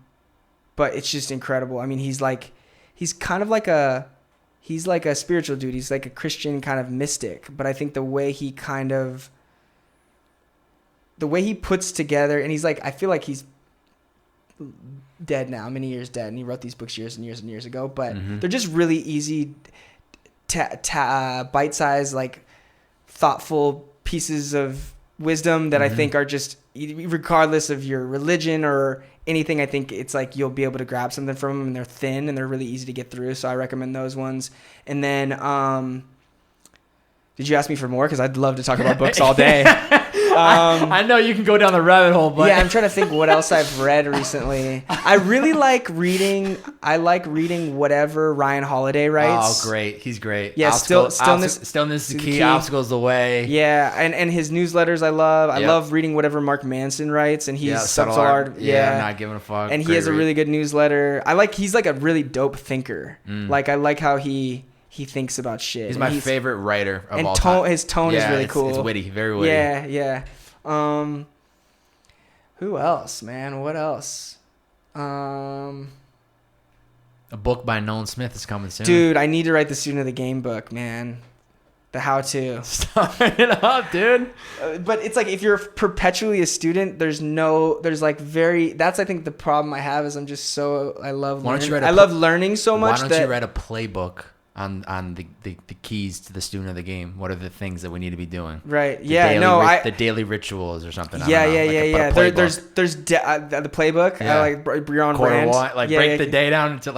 it's just incredible. I mean, he's like a spiritual dude. He's like a Christian kind of mystic, but I think the way he puts together, and he's like, I feel like he's dead now, many years dead, and he wrote these books years and years and years ago, but they're just really easy bite-sized, like thoughtful pieces of wisdom that I think are just, regardless of your religion or anything, I think it's like you'll be able to grab something from them, and they're thin and they're really easy to get through, so I recommend those ones. And then did you ask me for more? Because I'd love to talk about books all day. I know you can go down the rabbit hole, but yeah, I'm trying to think what else I've read recently. I really like reading. I like reading whatever Ryan Holiday writes. Oh, great. He's great. Yeah, stillness is the key. Obstacles the way. Yeah, and his newsletters I love. I love reading whatever Mark Manson writes, and he's subtle art. Yeah, I'm not giving a fuck. And he has a really good newsletter. He's like a really dope thinker. Like I like how he thinks about shit. He's my favorite writer of all time. His tone is really cool. It's witty, very witty. Yeah. Who else, man? What else? A book by Nolan Smith is coming soon. Dude, I need to write the Student of the Game book, man. The how-to. Start it up, dude. But it's like if you're perpetually a student, that's I think the problem I have is I love learning so much. Why don't you write a playbook on the keys to the student of the game? What are the things that we need to be doing? Right. The daily rituals or something. Yeah. There's the playbook. Yeah. I like your own brand. Break the day down into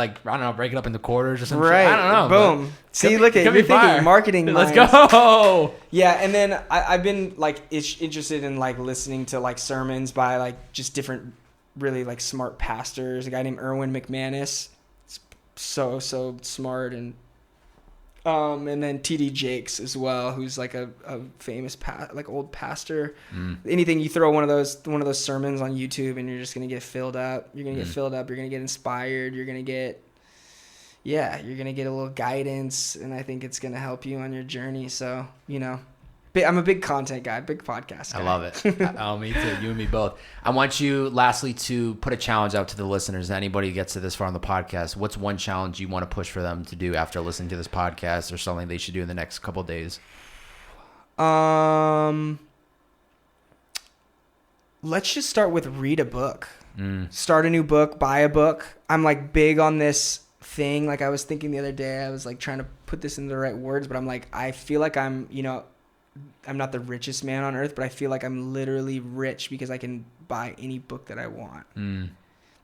break it up into quarters or something. Right. I don't know. Boom. See, look at you're thinking marketing. Let's go. Yeah, and then I've been interested in listening to sermons by just different really smart pastors. A guy named Erwin McManus. It's so smart. And then T.D. Jakes as well, who's a famous old pastor. Anything you throw one of those sermons on YouTube, and you're just gonna get filled up. You're gonna get filled up. You're gonna get inspired. You're gonna get a little guidance, and I think it's gonna help you on your journey. So I'm a big content guy, big podcast guy. I love it. Me too. You and me both. I want you, lastly, to put a challenge out to the listeners. Anybody who gets to this far on the podcast, what's one challenge you want to push for them to do after listening to this podcast, or something they should do in the next couple of days? Let's just start with read a book. Start a new book, buy a book. I'm big on this thing. I was thinking the other day, I was trying to put this into the right words, but I'm I feel like I'm, not the richest man on earth, but I feel like I'm literally rich because I can buy any book that I want.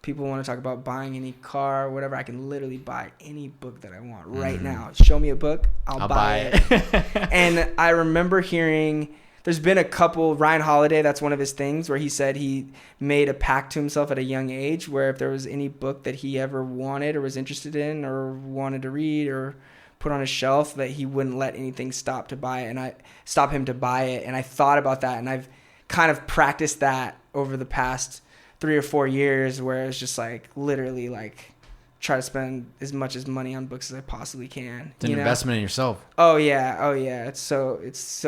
People want to talk about buying any car or whatever. I can literally buy any book that I want right now. Show me a book, I'll buy it. And I remember hearing, there's been a couple, Ryan Holiday, that's one of his things, where he said he made a pact to himself at a young age where if there was any book that he ever wanted or was interested in or wanted to read or put on his shelf, that he wouldn't let anything stop him to buy it. And I thought about that, and I've kind of practiced that over the past 3 or 4 years, where it's just like literally like try to spend as much money on books as I possibly can. It's an investment in yourself. Oh yeah. It's so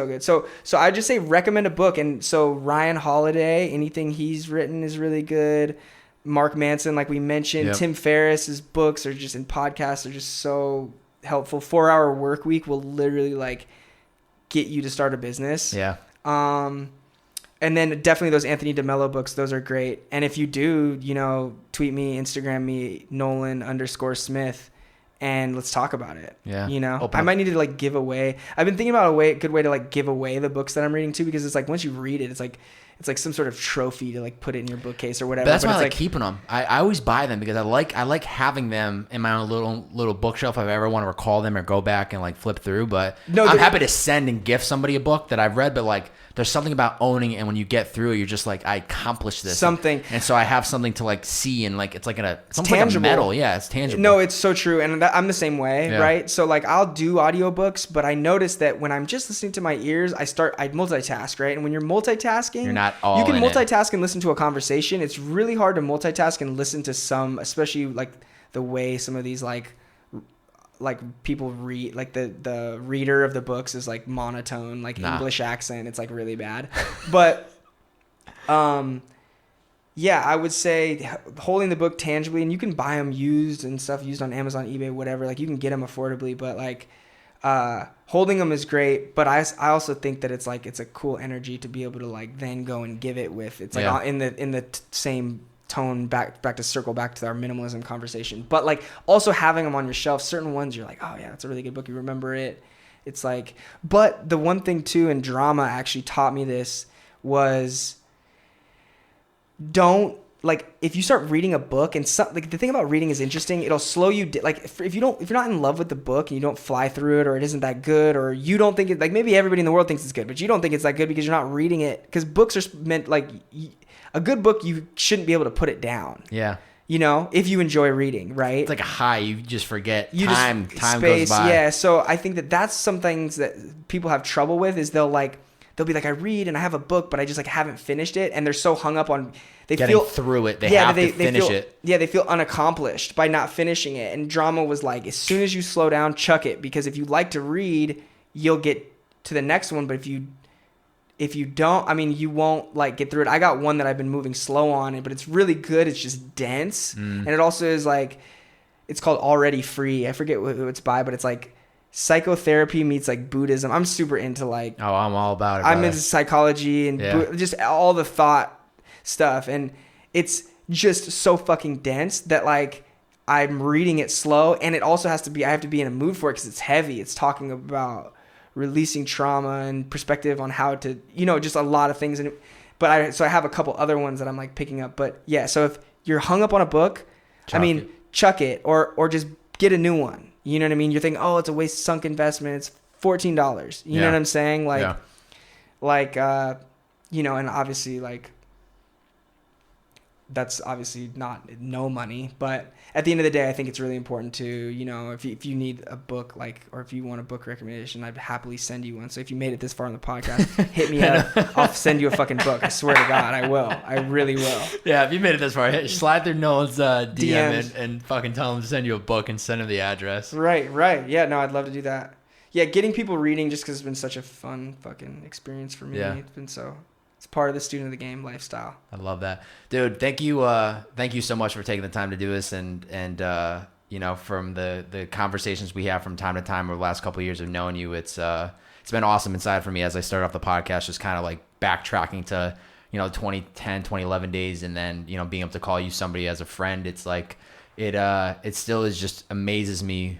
good. So I just say recommend a book. And so Ryan Holiday, anything he's written is really good. Mark Manson, like we mentioned, Tim Ferriss's books are just, in podcasts are just so helpful. 4 Hour Work Week will literally like get you to start a business. Yeah. And then definitely those Anthony DeMello books, those are great. And if you do, tweet me, Instagram me, Nolan_Smith, and let's talk about it. Yeah. I might need to like give away. I've been thinking about a good way to like give away the books that I'm reading too, because it's like once you read it, it's like some sort of trophy to like put it in your bookcase or whatever. But that's why I like keeping them. I always buy them because I like having them in my own little bookshelf if I ever want to recall them or go back and like flip through. But I'm happy to send and gift somebody a book that I've read, but like there's something about owning it, and when you get through it, you're just like, I accomplished this. And so I have something to like see, and like it's tangible. Like a medal. Yeah, it's tangible. No, it's so true. And I'm the same way, right? So like I'll do audiobooks, but I notice that when I'm just listening to my ears, I multitask, right? And when you're multitasking, you're not all you can multitask and listen to a conversation. It's really hard to multitask and listen to some, especially like the way some of these like people read, like the reader of the books is like monotone, like English accent. It's like really bad. But yeah, I would say holding the book tangibly, and you can buy them used and stuff, used on Amazon, eBay, whatever. Like you can get them affordably, but like holding them is great. But I also think that it's a cool energy to be able to like then go and give it with. It's like in the same tone back to circle back to our minimalism conversation, but like also having them on your shelf, certain ones you're like, oh yeah, that's a really good book, you remember it. It's like, but the one thing too, and drama actually taught me this, was don't, like, if you start reading a book, and like the thing about reading is interesting, it'll slow you like if you're not in love with the book and you don't fly through it, or it isn't that good, or you don't think it, like maybe everybody in the world thinks it's good, but you don't think it's that good because you're not reading it, because books are meant like a good book, you shouldn't be able to put it down. Yeah. If you enjoy reading, right? It's like a high. You just forget. Time space, goes by. Yeah. So I think that's some things that people have trouble with, is they'll be like, I read and I have a book, but I just like haven't finished it. And they're so hung up on, getting through it. They have to finish it. Yeah. They feel unaccomplished by not finishing it. And drama was like, as soon as you slow down, chuck it. Because if you like to read, you'll get to the next one. But if you don't, I mean, you won't like get through it. I got one that I've been moving slow on it, but it's really good. It's just dense. And it also is like, it's called Already Free. I forget who it's by, but it's like psychotherapy meets like Buddhism. I'm super into like, oh, I'm all about it. I'm into psychology and just all the thought stuff. And it's just so fucking dense that like I'm reading it slow. And it also I have to be in a mood for it because it's heavy. It's talking about releasing trauma and perspective on how to, just a lot of things. So I have a couple other ones that I'm like picking up, but yeah. So if you're hung up on a book, chuck it or just get a new one. You know what I mean? You're thinking, oh, it's a sunk investment. It's $14. You know what I'm saying? And obviously like, that's obviously not no money, but at the end of the day, I think it's really important to, if you need a book, like, or if you want a book recommendation, I'd happily send you one. So if you made it this far on the podcast, hit me up. I'll send you a fucking book. I swear to God, I will. I really will. Yeah, if you made it this far, slide through Nolan's DM and fucking tell him to send you a book and send him the address. Right. Yeah, no, I'd love to do that. Yeah, getting people reading just because it's been such a fun fucking experience for me. Yeah. It's been it's part of the student of the game lifestyle. I love that, dude. Thank you so much for taking the time to do this, and from the conversations we have from time to time over the last couple of years of knowing you, it's been awesome inside for me as I started off the podcast, just kind of like backtracking to 2010 2011 days, and then being able to call you somebody as a friend. It's like it still is just amazes me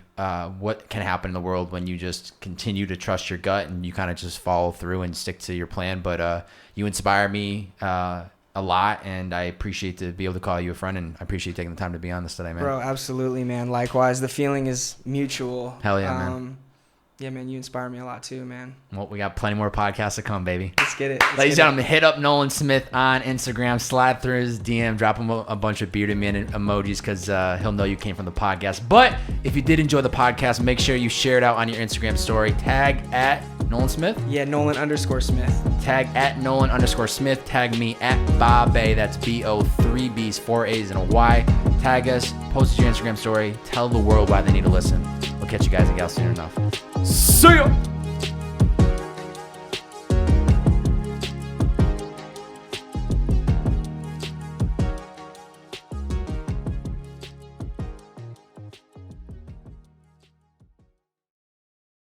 what can happen in the world when you just continue to trust your gut and you kind of just follow through and stick to your plan. But you inspire me a lot, and I appreciate to be able to call you a friend, and I appreciate taking the time to be on this today, man. Bro, absolutely, man. Likewise, the feeling is mutual. Hell yeah, man. Yeah, man, you inspire me a lot too, man. Well, we got plenty more podcasts to come, baby. Let's get it. Ladies and gentlemen, hit up Nolan Smith on Instagram. Slide through his DM. Drop him a bunch of bearded man emojis because he'll know you came from the podcast. But if you did enjoy the podcast, make sure you share it out on your Instagram story. Tag at Nolan Smith? Yeah, Nolan_Smith. Tag at Nolan_Smith. Tag me at Bobae. That's B-O, 3 B's, 4 A's, and a Y. Tag us. Post your Instagram story. Tell the world why they need to listen. We'll catch you guys and gals soon enough. See ya!